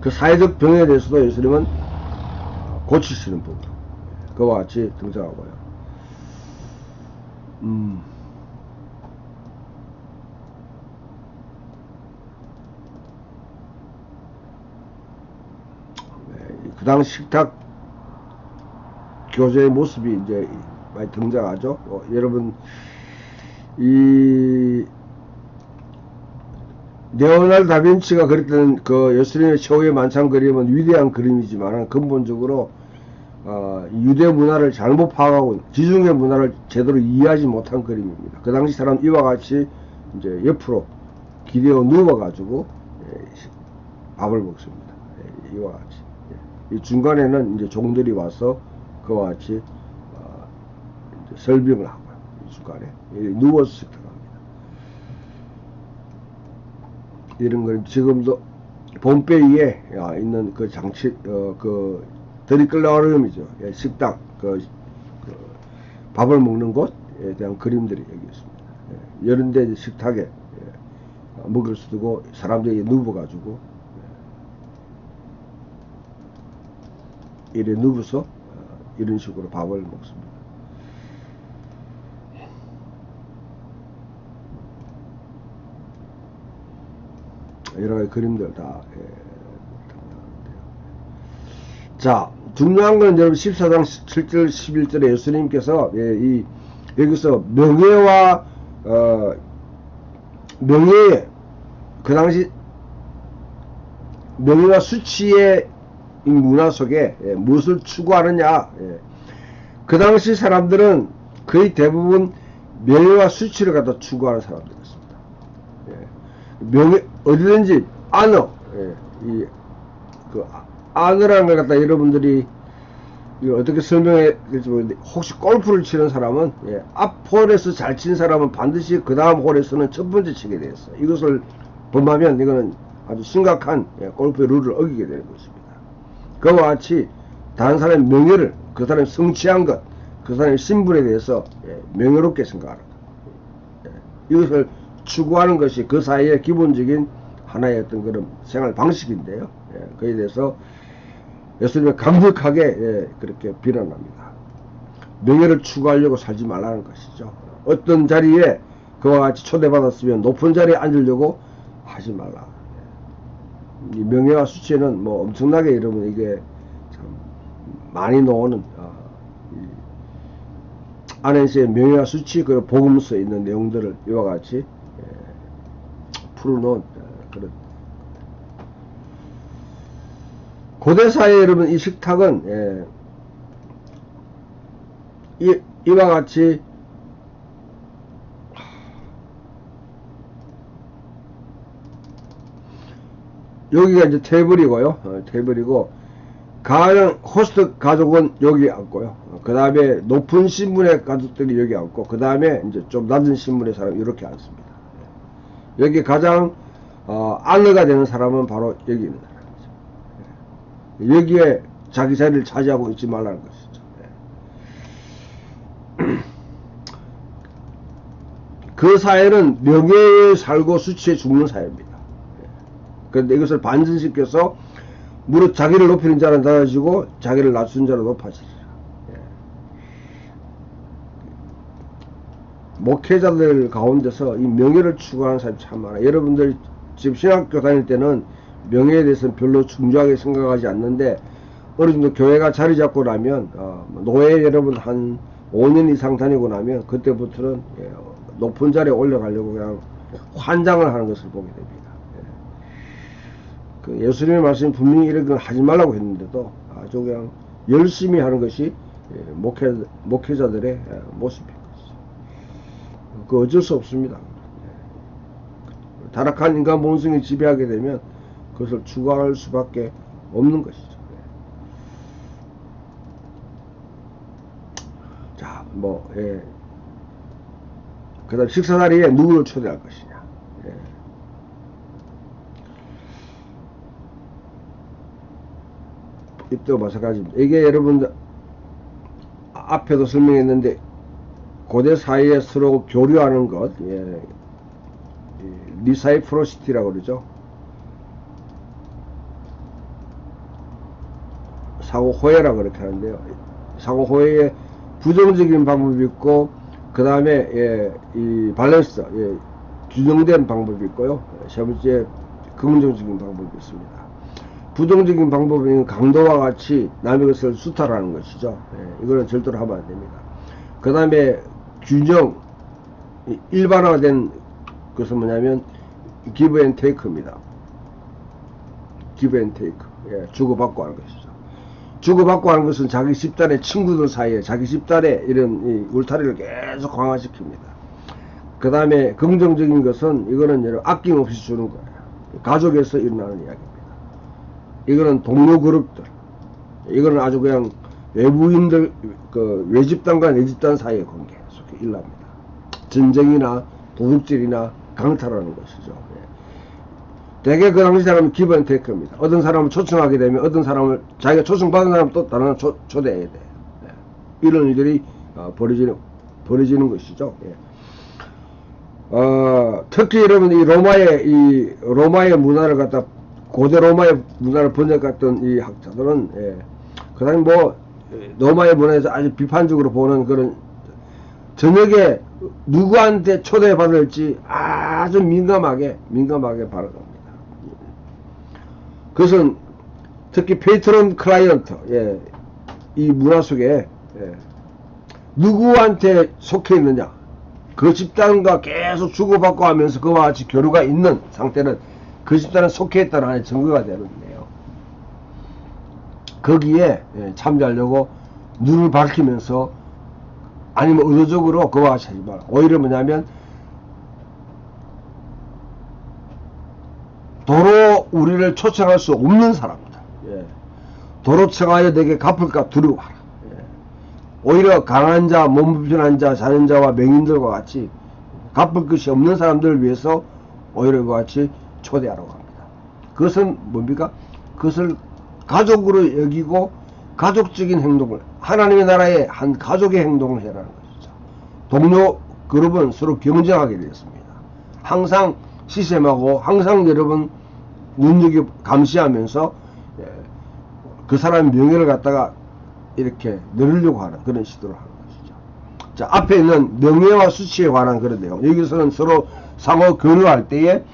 그 사회적 병에 대해서도 예수님은 고치시는 분, 그와 같이 등장하고요. 그 당시 식탁 교제의 모습이 이제 많이 등장하죠. 여러분, 레오나르도 다빈치가 그렸던 그 예수님의 최후의 만찬 그림은 위대한 그림이지만 근본적으로 유대 문화를 잘못 파악하고 지중해 문화를 제대로 이해하지 못한 그림입니다. 그 당시 사람 이와 같이 이제 옆으로 기대어 누워가지고 밥을 먹습니다. 이와 같이. 이 중간에는 이제 종들이 와서 그와 같이 이제 설명을 하고요. 이 중간에 누워서 식탁합니다. 이런 걸 지금도 봄베이에 있는 그 장치 그 드리클라리움이죠. 식당 그 밥을 먹는 곳에 대한 그림들이 여기 있습니다. 이런데 식탁에 먹을 수 두고 사람들이 누워가지고 이래 누워서 이런 식으로 밥을 먹습니다. 여러 가지 그림들 다 자, 중요한 건 여러분 14장 7절 11절에 예수님께서 여기서 명예와 명예의 그 당시 명예와 수치의 이 문화 속에 무엇을 추구하느냐. 그 당시 사람들은 거의 대부분 명예와 수치를 갖다 추구하는 사람들이었습니다. 명예 어디든지 아너 그 아너라는 걸 갖다 여러분들이 어떻게 설명해야 될지 모르겠는데 혹시 골프를 치는 사람은 앞 홀에서 잘 친 사람은 반드시 그 다음 홀에서는 첫 번째 치게 되어 있어요. 이것을 범하면 이거는 아주 심각한 골프의 룰을 어기게 되는 것입니다. 그와 같이 다른 사람의 명예를 그 사람이 성취한 것 그 사람의 신분에 대해서 명예롭게 생각하는 것 이것을 추구하는 것이 그 사이의 기본적인 하나의 어떤 그런 생활 방식인데요. 그에 대해서 예수님은 강력하게 그렇게 비난합니다. 명예를 추구하려고 살지 말라는 것이죠. 어떤 자리에 그와 같이 초대받았으면 높은 자리에 앉으려고 하지 말라. 이 명예와 수치는 뭐 엄청나게 여러분 이게 참 많이 나오는 안에서의 명예와 수치 그 복음서에 있는 내용들을 이와 같이 풀어놓은 그런 고대사에 여러분 이 식탁은 이와 같이 여기가 이제 테이블이고요. 테이블이고 가령 호스트 가족은 여기 앉고요. 그 다음에 높은 신분의 가족들이 여기 앉고 그 다음에 이제 좀 낮은 신분의 사람 이렇게 앉습니다. 여기 가장 아내가 되는 사람은 바로 여기 있는 사람이죠. 여기에 자기 자리를 차지하고 있지 말라는 것이죠. 그 사회는 명예에 살고 수치에 죽는 사회입니다. 그런데 이것을 반전시켜서 무릇 자기를 높이는 자는 낮아지고 자기를 낮춘 자는 높아지리라. 목회자들 가운데서 이 명예를 추구하는 사람이 참 많아요. 여러분들 지금 신학교 다닐 때는 명예에 대해서는 별로 중요하게 생각하지 않는데 어느 정도 교회가 자리 잡고 나면 노예 여러분 한 5년 이상 다니고 나면 그때부터는 높은 자리에 올라가려고 그냥 환장을 하는 것을 보게 됩니다. 그 예수님의 말씀이 분명히 이런 걸 하지 말라고 했는데도 아주 그냥 열심히 하는 것이 목회자들의 모습인 것이죠. 그 어쩔 수 없습니다. 타락한 인간 본성이 지배하게 되면 그것을 추구할 수밖에 없는 것이죠. 자, 그 다음 식사 자리에 누구를 초대할 것이냐. 이때도 마찬가지입니다. 이게 여러분들 앞에도 설명했는데 고대 사이에 서로 교류하는 것, 리사이프로시티라고 그러죠. 사고 호혜라고 그렇게 하는데요. 사고 호혜에 부정적인 방법이 있고 그 다음에 이 밸런스, 균형된 방법이 있고요. 세 번째 긍정적인 방법이 있습니다. 부정적인 방법은 강도와 같이 남의 것을 수탈하는 것이죠. 이거는 절대로 하면 안 됩니다. 그 다음에 균형, 일반화된 것은 뭐냐면 give and take입니다. give and take. 예, 주고받고 하는 것이죠. 주고받고 하는 것은 자기 집단의 친구들 사이에 자기 집단의 이런 이 울타리를 계속 강화시킵니다. 그 다음에 긍정적인 것은 이거는 여러분 아낌없이 주는 거예요. 가족에서 일어나는 이야기입니다. 이거는 동료 그룹들, 이거는 아주 그냥 외부인들, 그 외집단과 내집단 사이의 관계 속에 일어납니다. 전쟁이나 도둑질이나 강탈하는 것이죠. 예. 대개 그 당시 사람은 기본 테이크입니다. 어떤 사람을 초청하게 되면 어떤 사람을 자기가 초청받은 사람 또 다른 사람 초대해야 돼요. 예. 이런 일들이 벌어지는 것이죠. 예. 특히 여러분 이 로마의 문화를 갖다 고대 로마의 문화를 번역했던 이 학자들은 예, 그다음에 뭐 로마의 문화에서 아주 비판적으로 보는 그런 저녁에 누구한테 초대받을지 아주 민감하게 발언합니다. 그것은 특히 페이트론 클라이언트 예, 이 문화 속에 예, 누구한테 속해 있느냐 그 집단과 계속 주고받고 하면서 그와 같이 교류가 있는 상태는 그 집단에 속해 있다는 하나의 증거가 되는데요. 거기에 참여하려고 눈을 밝히면서 아니면 의도적으로 그와 같이 하지 마라. 오히려 뭐냐면 도로 우리를 초청할 수 없는 사람들 예. 도로 청하여 내게 갚을까 두려워하라. 예. 오히려 강한 자, 몸 불편한 자, 자는 자와 맹인들과 같이 갚을 것이 없는 사람들을 위해서 오히려 그와 같이 초대하라고 합니다. 그것은 뭡니까? 그것을 가족으로 여기고 가족적인 행동을 하나님의 나라의 한 가족의 행동을 해라는 것이죠. 동료 그룹은 서로 경쟁하게 되었습니다. 항상 시샘하고 항상 여러분 눈여겨 감시하면서 그 사람의 명예를 갖다가 이렇게 늘리려고 하는 그런 시도를 하는 것이죠. 자, 앞에 있는 명예와 수치에 관한 그런 내용. 여기서는 서로 상호 교류할 때에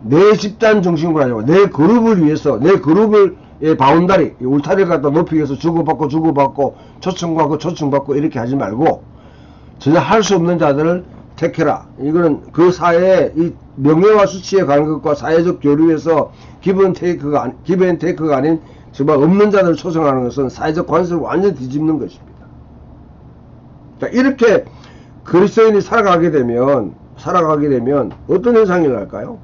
내 집단 중심으로 하려고 내 그룹을 위해서 내 그룹을 바운다리 울타리를 갖다 높이기 위해서 주고받고 초청받고 초청받고 이렇게 하지 말고 전혀 할 수 없는 자들을 택해라. 이거는 그 사회의 이 명예와 수치에 관한 것과 사회적 교류에서 기본 테이크가 아닌 정말 없는 자들을 초청하는 것은 사회적 관습을 완전히 뒤집는 것입니다. 자, 이렇게 그리스도인이 살아가게 되면 어떤 현상이 날까요?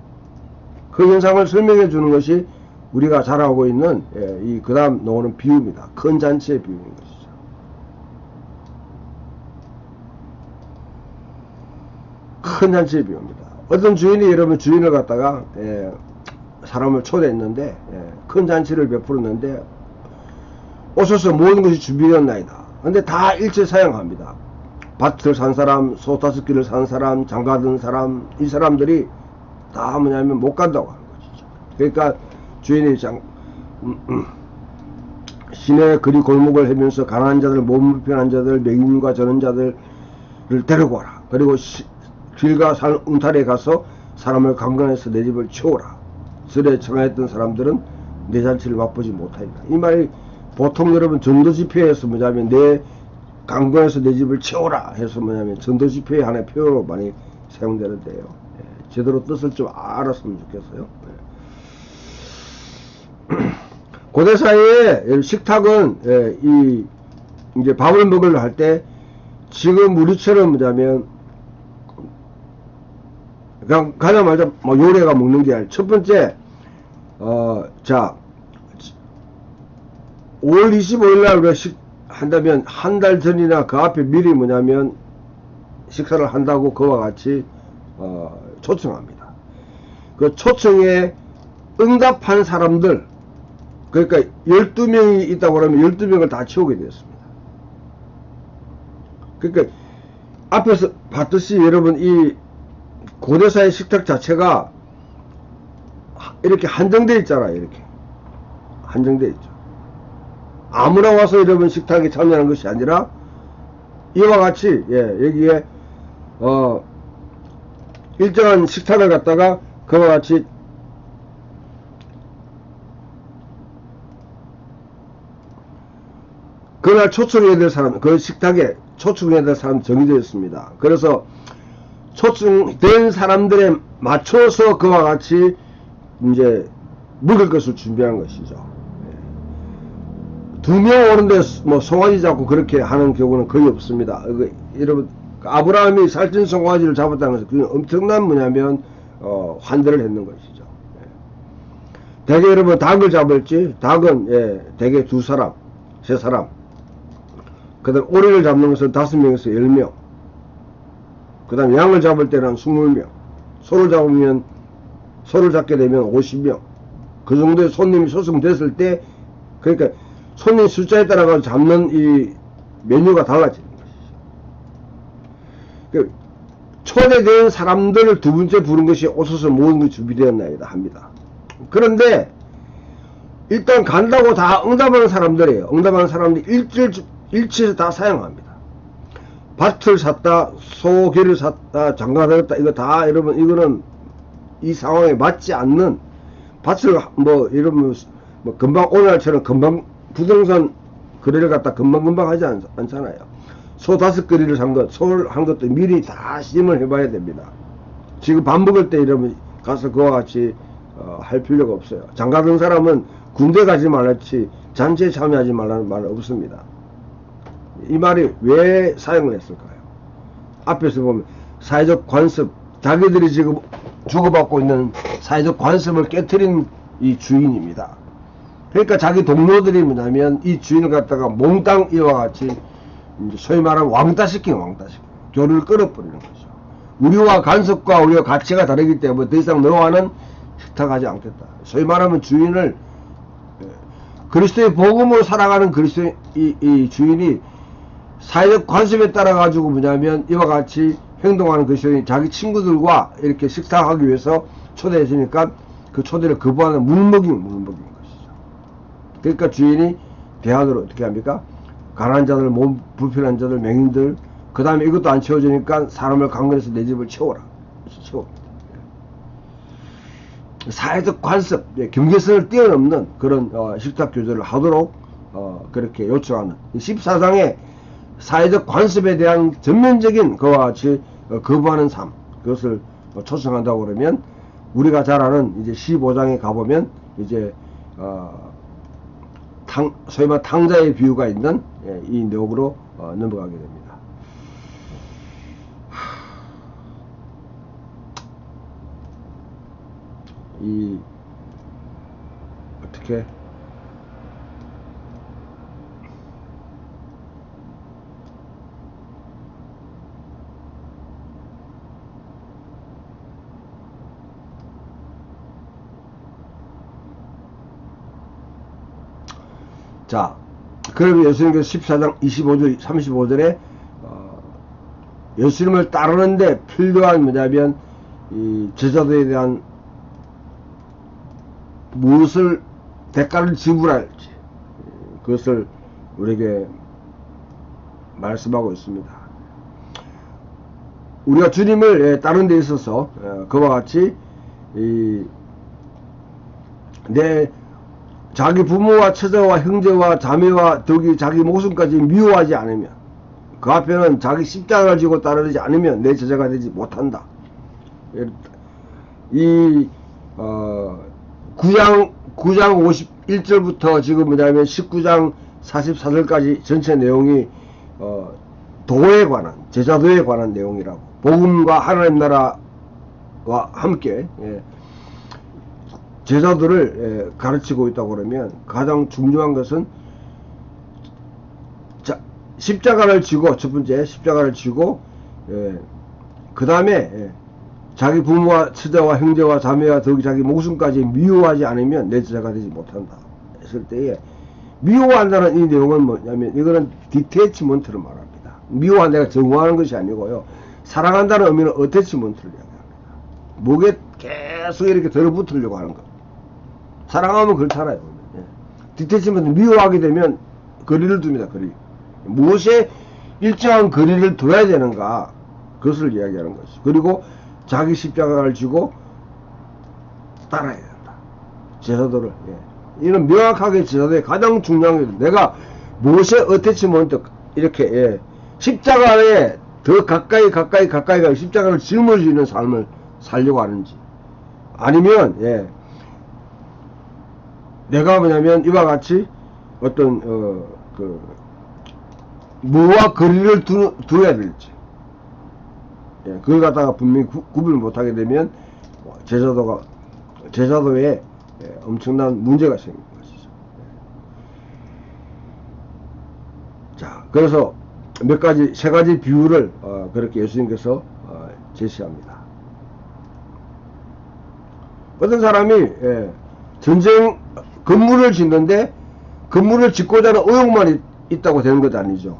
그 현상을 설명해 주는 것이 우리가 잘 알고 있는 이 그다음 나오는 비유입니다. 큰 잔치의 비유인 것이죠. 큰 잔치의 비유입니다. 어떤 주인이 여러분 주인을 갖다가 사람을 초대했는데 큰 잔치를 베풀었는데 오셔서 모든 것이 준비되었나이다. 근데 다 일체 사양합니다. 밭을 산 사람, 소 5개를 산 사람, 장가 든 사람, 이 사람들이 다 뭐냐면 못 간다고 하는 것이죠. 그러니까 주인이 시내 거리 골목을 헤면서 가난한 자들, 몸 불편한 자들, 맹인과 저는 자들을 데리고 와라. 그리고 길과 산 운타리에 가서 사람을 강간해서 내 집을 채워라. 절에 청하였던 사람들은 내 잔치를 맛보지 못하리라. 이 말이 보통 여러분 전도 집회에서 뭐냐면 내 강간해서 내 집을 채워라 해서 뭐냐면 전도 집회의 하나의 표현으로 많이 사용되는데요. 제대로 뜻을 좀 알았으면 좋겠어요. 고대 사회에 식탁은 이제 밥을 먹으려 할 때 지금 우리처럼 뭐냐면 그냥 가자마자 뭐 요리가 먹는 게 아니라 첫 번째 자 5월 25일 날 우리가 한다면 한 달 전이나 그 앞에 미리 뭐냐면 식사를 한다고 그와 같이 초청합니다. 그 초청에 응답한 사람들 그러니까 12명이 있다고 그러면 12명을 다 채우게 되었습니다. 그러니까 앞에서 봤듯이 여러분 이 고대사의 식탁 자체가 이렇게 한정되어 있잖아요. 이렇게 한정되어 있죠. 아무나 와서 여러분 식탁에 참여하는 것이 아니라 이와 같이 여기에 일정한 식탁을 갖다가 그와 같이 그날 초청해야 될 사람, 그 식탁에 초청해야 될 사람 정해져 있습니다. 그래서 초청된 사람들의 맞춰서 그와 같이 이제 먹을 것을 준비하는 것이죠. 두 명 오는데 뭐 송아지 잡고 그렇게 하는 경우는 거의 없습니다. 여러분, 아브라함이 살찐 송아지를 잡았다는 것은 그게 엄청난 뭐냐면 환대를 했는 것이죠. 대개 여러분 닭을 잡을지, 닭은 대개 2사람, 3사람, 그 다음 오리를 잡는 것은 5명에서 10명, 그 다음 양을 잡을 때는 20명, 소를 잡게 되면 50명, 그 정도의 손님이 소송됐을 때, 그러니까 손님 숫자에 따라 잡는 이 메뉴가 달라지는 것이죠. 초대된 사람들을 두 번째 부른 것이 오소서 모든 것이 준비되었나이다 합니다. 그런데 일단 간다고 다 응답하는 사람들이에요. 응답하는 사람들이 일치해서 다 사용합니다. 밭을 샀다, 소개를 샀다, 장가가 되었다, 이거 다 여러분, 이거는 이 상황에 맞지 않는, 밭을 뭐 이러면 뭐 금방 오늘날처럼 금방 부동산 거래를 갖다 금방금방 하지 않잖아요. 소 5그리를 산 것, 소를 한 것도 미리 다 시험을 해봐야 됩니다. 지금 밥 먹을 때 이러면 가서 그와 같이 할 필요가 없어요. 장가든 사람은 군대 가지 말았지 잔치에 참여하지 말라는 말은 없습니다. 이 말이 왜 사용을 했을까요? 앞에서 보면 사회적 관습, 자기들이 지금 주고받고 있는 사회적 관습을 깨트린 이 주인입니다. 그러니까 자기 동료들이 뭐냐면 이 주인을 갖다가 몽땅 이와 같이 이제 소위 말하면 왕따시킨 교류를 끊어버리는 거죠. 우리와 간섭과 우리와 가치가 다르기 때문에 더 이상 너와는 식탁하지 않겠다. 소위 말하면 주인을 그리스도의 복음으로 살아가는 그리스도의 이 주인이 사회적 관습에 따라 가지고 뭐냐면 이와 같이 행동하는 그리스도인이 자기 친구들과 이렇게 식사하기 위해서 초대했으니까 그 초대를 거부하는 물먹인 것이죠. 그러니까 주인이 대안으로 어떻게 합니까? 가난한 자들, 몸 불편한 자들, 맹인들, 그 다음에 이것도 안 채워지니까 사람을 강건해서 내 집을 채워라. 채웁니다. 사회적 관습, 경계선을 뛰어넘는 그런 식탁 교제를 하도록 그렇게 요청하는 14장의 사회적 관습에 대한 전면적인 그와 같이 거부하는 삶, 그것을 초청한다고 그러면 우리가 잘 아는 이제 15장에 가보면 이제 소위 말 탕자의 비유가 있는 이 내용으로 넘어가게 됩니다. 이 어떻게 자, 그러면 예수님께서 14장 25절, 35절에 예수님을 따르는데 필요한 뭐냐면 이 제자들에 대한 무엇을 대가를 지불할지 그것을 우리에게 말씀하고 있습니다. 우리가 주님을 따르는 데 있어서 그와 같이 자기 부모와 처자와 형제와 자매와 더욱이 자기 목숨까지 미워하지 않으면, 그 앞에는 자기 십자가를 지고 따르지 않으면 내 제자가 되지 못한다. 이 9장 51절부터 지금 뭐냐면 19장 44절까지 전체 내용이 도에 관한, 제자도에 관한 내용이라고, 복음과 하나님 나라와 함께 제자들을 가르치고 있다고 그러면 가장 중요한 것은 십자가를 지고, 첫 번째 십자가를 지고 그 다음에 자기 부모와 처자와 형제와 자매와 더욱이 자기 목숨까지 미워하지 않으면 내 제자가 되지 못한다 했을 때에, 미워한다는 이 내용은 뭐냐면 이거는 디태치먼트를 말합니다. 미워한 내가 정화하는 것이 아니고요, 사랑한다는 의미는 어태치먼트를 이야기합니다. 목에 계속 이렇게 들어붙으려고 하는 것. 사랑하면 그렇잖아요. 디태치먼트, 미워하게 되면 거리를 둡니다. 거리. 무엇에 일정한 거리를 둬야 되는가, 그것을 이야기하는 것이죠. 그리고 자기 십자가를 지고 따라야 된다. 제자도를. 이는 명확하게 제자도의 가장 중요한 게, 내가 무엇에 어태치먼트, 이렇게 십자가에 더 가까이 십자가를 짊어지는 삶을 살려고 하는지, 아니면 내가 뭐냐면 이와 같이 어떤 뭐와 거리를 두어야 될지, 그걸 갖다가 분명히 구분을 못하게 되면 제자도에 엄청난 문제가 생기는 것이죠. 자, 그래서 세 가지 비유를 그렇게 예수님께서 제시합니다. 어떤 사람이 전쟁 건물을 짓는데 건물을 짓고자 하는 의욕만 있다고 되는 것 아니죠.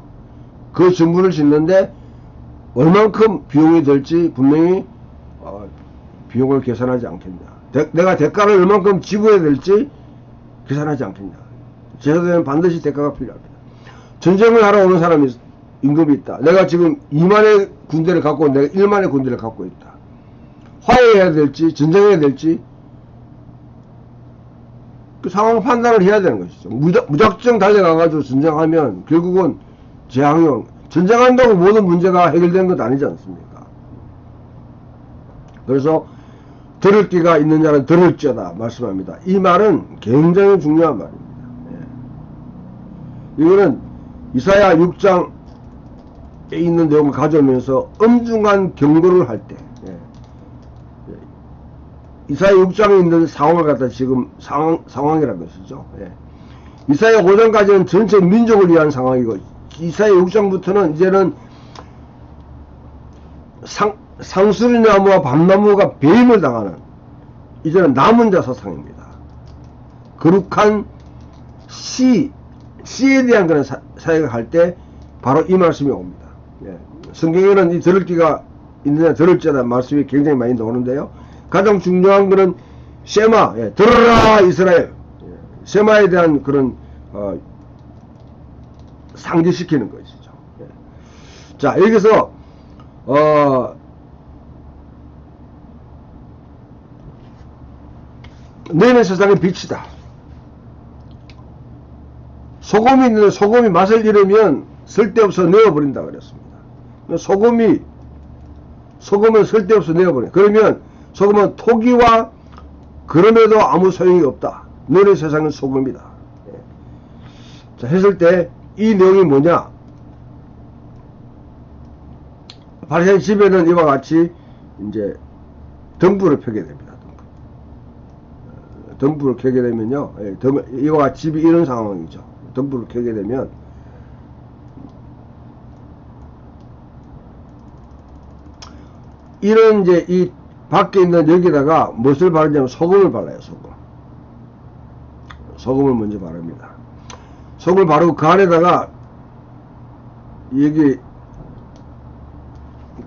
그 건물을 짓는데 얼만큼 비용이 들지 분명히 비용을 계산하지 않겠냐. 내가 대가를 얼만큼 지불해야 될지 계산하지 않겠냐. 제자도에는 반드시 대가가 필요합니다. 전쟁을 하러 오는 사람이 임금이 있다. 내가 지금 2만의 군대를 갖고 내가 1만의 군대를 갖고 있다. 화해해야 될지 전쟁해야 될지 그 상황 판단을 해야 되는 것이죠. 무작정 달려가가지고 전쟁하면 결국은 재앙용, 전쟁한다고 모든 문제가 해결되는 것 아니지 않습니까? 그래서 들을 귀가 있는 자는 들을지어다 말씀합니다. 이 말은 굉장히 중요한 말입니다. 이거는 이사야 6장에 있는 내용을 가져오면서 엄중한 경고를 할 때, 이사야 6장에 있는 상황을 갖다 지금 상황이라는 것이죠. 이사야 5장까지는 전체 민족을 위한 상황이고, 이사야 6장부터는 이제는 상수리나무와 밤나무가 배임을 당하는, 이제는 남은 자 사상입니다. 거룩한 씨에 대한 그런 사역을 할 때 바로 이 말씀이 옵니다. 성경에는 이 들을 귀가 있는 자 들을지어다 말씀이 굉장히 많이 나오는데요. 가장 중요한 것은 쉐마, 들어라 이스라엘, 쉐마에 대한 그런 상기시키는 것이죠. 자, 여기서 너희는 세상의 빛이다. 소금이 있는데 소금이 맛을 잃으면 쓸데없어 내어버린다 그랬습니다. 소금은 쓸데없어 내어버려. 그러면 소금은 토기와 그럼에도 아무 소용이 없다. 너네 세상은 소금이다. 자, 했을 때 이 내용이 뭐냐? 바리새인 집에는 이와 같이 이제 등불을 펴게 됩니다. 등불을 켜게 되면요, 이와 같이 집이 이런 상황이죠. 등불을 켜게 되면 이런 이제 이 밖에 있는 여기다가 무엇을 바르냐면 소금을 발라요. 소금을 먼저 바릅니다. 소금을 바르고 그 안에다가 여기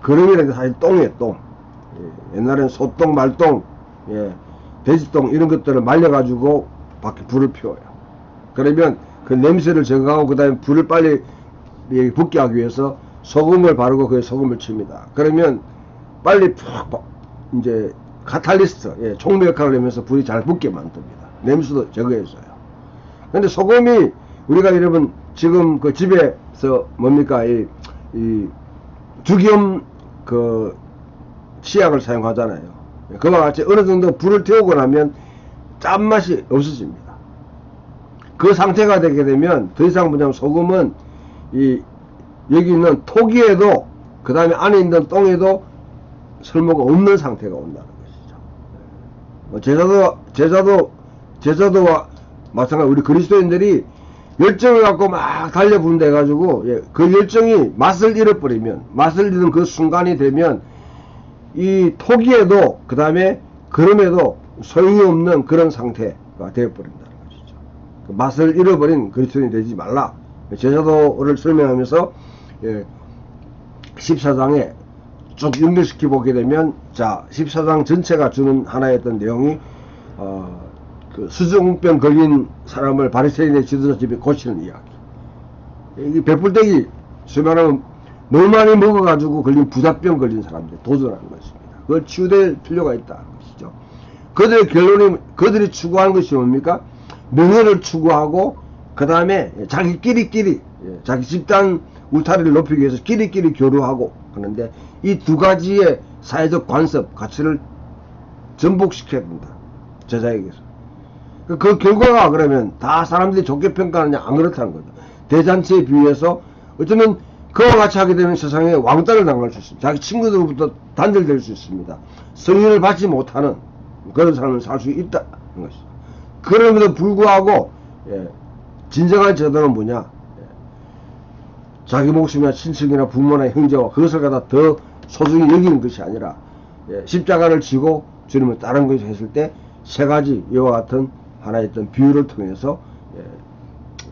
그릇이라는 게 사실 똥이에요. 똥. 옛날에는 소똥, 말똥, 돼지똥 이런 것들을 말려가지고 밖에 불을 피워요. 그러면 그 냄새를 제거하고 그 다음에 불을 빨리 붙게 하기 위해서 소금을 바르고 그 소금을 칩니다. 그러면 빨리 푹 이제 카탈리스트, 촉매 역할을 하면서 불이 잘 붙게 만듭니다. 냄새도 제거해줘요. 근데 소금이 우리가 여러분 지금 그 집에서 뭡니까 이 죽염 그 치약을 사용하잖아요. 그와 같이 어느 정도 불을 태우고 나면 짠맛이 없어집니다. 그 상태가 되게 되면 더 이상 뭐냐면 소금은 여기 있는 토기에도 그 다음에 안에 있는 똥에도 설모가 없는 상태가 온다는 것이죠. 제자도와 마찬가지로 우리 그리스도인들이 열정을 갖고 막 달려부른다 해가지고 그 열정이 맛을 잃어버리면, 맛을 잃은 그 순간이 되면 이 토기에도 그 다음에 그럼에도 소용이 없는 그런 상태가 되어버린다는 것이죠. 그 맛을 잃어버린 그리스도인이 되지 말라. 제자도를 설명하면서 14장에 쭉 연결시켜 보게 되면, 자, 14장 전체가 주는 하나의 어떤 내용이 그 수증병 걸린 사람을 바리새인의 지도자 집에 고치는 이야기. 이 백불떼기 수면하면 너무 많이 먹어가지고 걸린 부자병 걸린 사람들 도전하는 것입니다. 그걸 치유될 필요가 있다는 것이죠. 그들의 결론이, 그들이 추구하는 것이 뭡니까? 명예를 추구하고 그 다음에 자기끼리 자기 집단 울타리를 높이기 위해서 끼리끼리 교류하고 하는데, 이 두 가지의 사회적 관습 가치를 전복시켜야 된다, 제자에게서. 그 결과가 그러면 다 사람들이 좋게 평가하느냐, 안 그렇다는 거죠. 대잔치에 비유해서 어쩌면 그와 같이 하게 되면 세상에 왕따를 당할 수 있습니다. 자기 친구들로부터 단절될 수 있습니다. 성인을 받지 못하는 그런 삶을 살 수 있다는 것이죠. 그럼에도 불구하고 진정한 제도는 뭐냐, 자기 목숨이나 친척이나 부모나 형제와 그것을 갖다 더 소중히 여기는 것이 아니라, 십자가를 지고 주님을 다른 것을 했을 때 세 가지 이와 같은 하나의 어떤 비유를 통해서,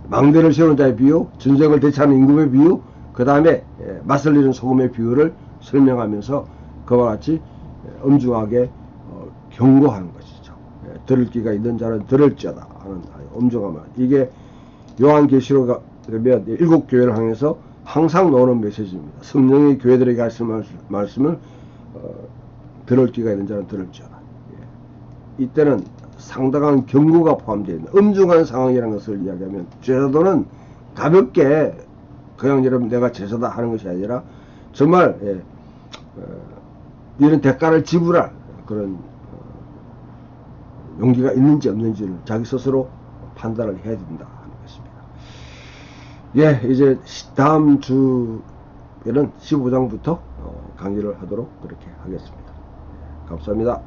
망대를 세우는 자의 비유, 전쟁을 대처하는 임금의 비유, 그 다음에 맛을 잃은 소금의 비유를 설명하면서 그와 같이 엄중하게 경고하는 것이죠. 들을 귀가 있는 자는 들을지어다 하는 엄중한 말. 이게 요한계시록에 보면 7교회를 향해서 항상 나오는 메시지입니다. 성령이 교회들에게 하시는 말씀을 들을 귀가 있는 자는 들을지어다. 이때는 상당한 경고가 포함되어 있는 엄중한 상황이라는 것을 이야기하면, 제사도는 가볍게 그냥 여러분 내가 제사다 하는 것이 아니라 정말 이런 대가를 지불할 그런 용기가 있는지 없는지를 자기 스스로 판단을 해야 된다 하는 것입니다. 이제 다음 주에는 15장부터 강의를 하도록 그렇게 하겠습니다. 감사합니다.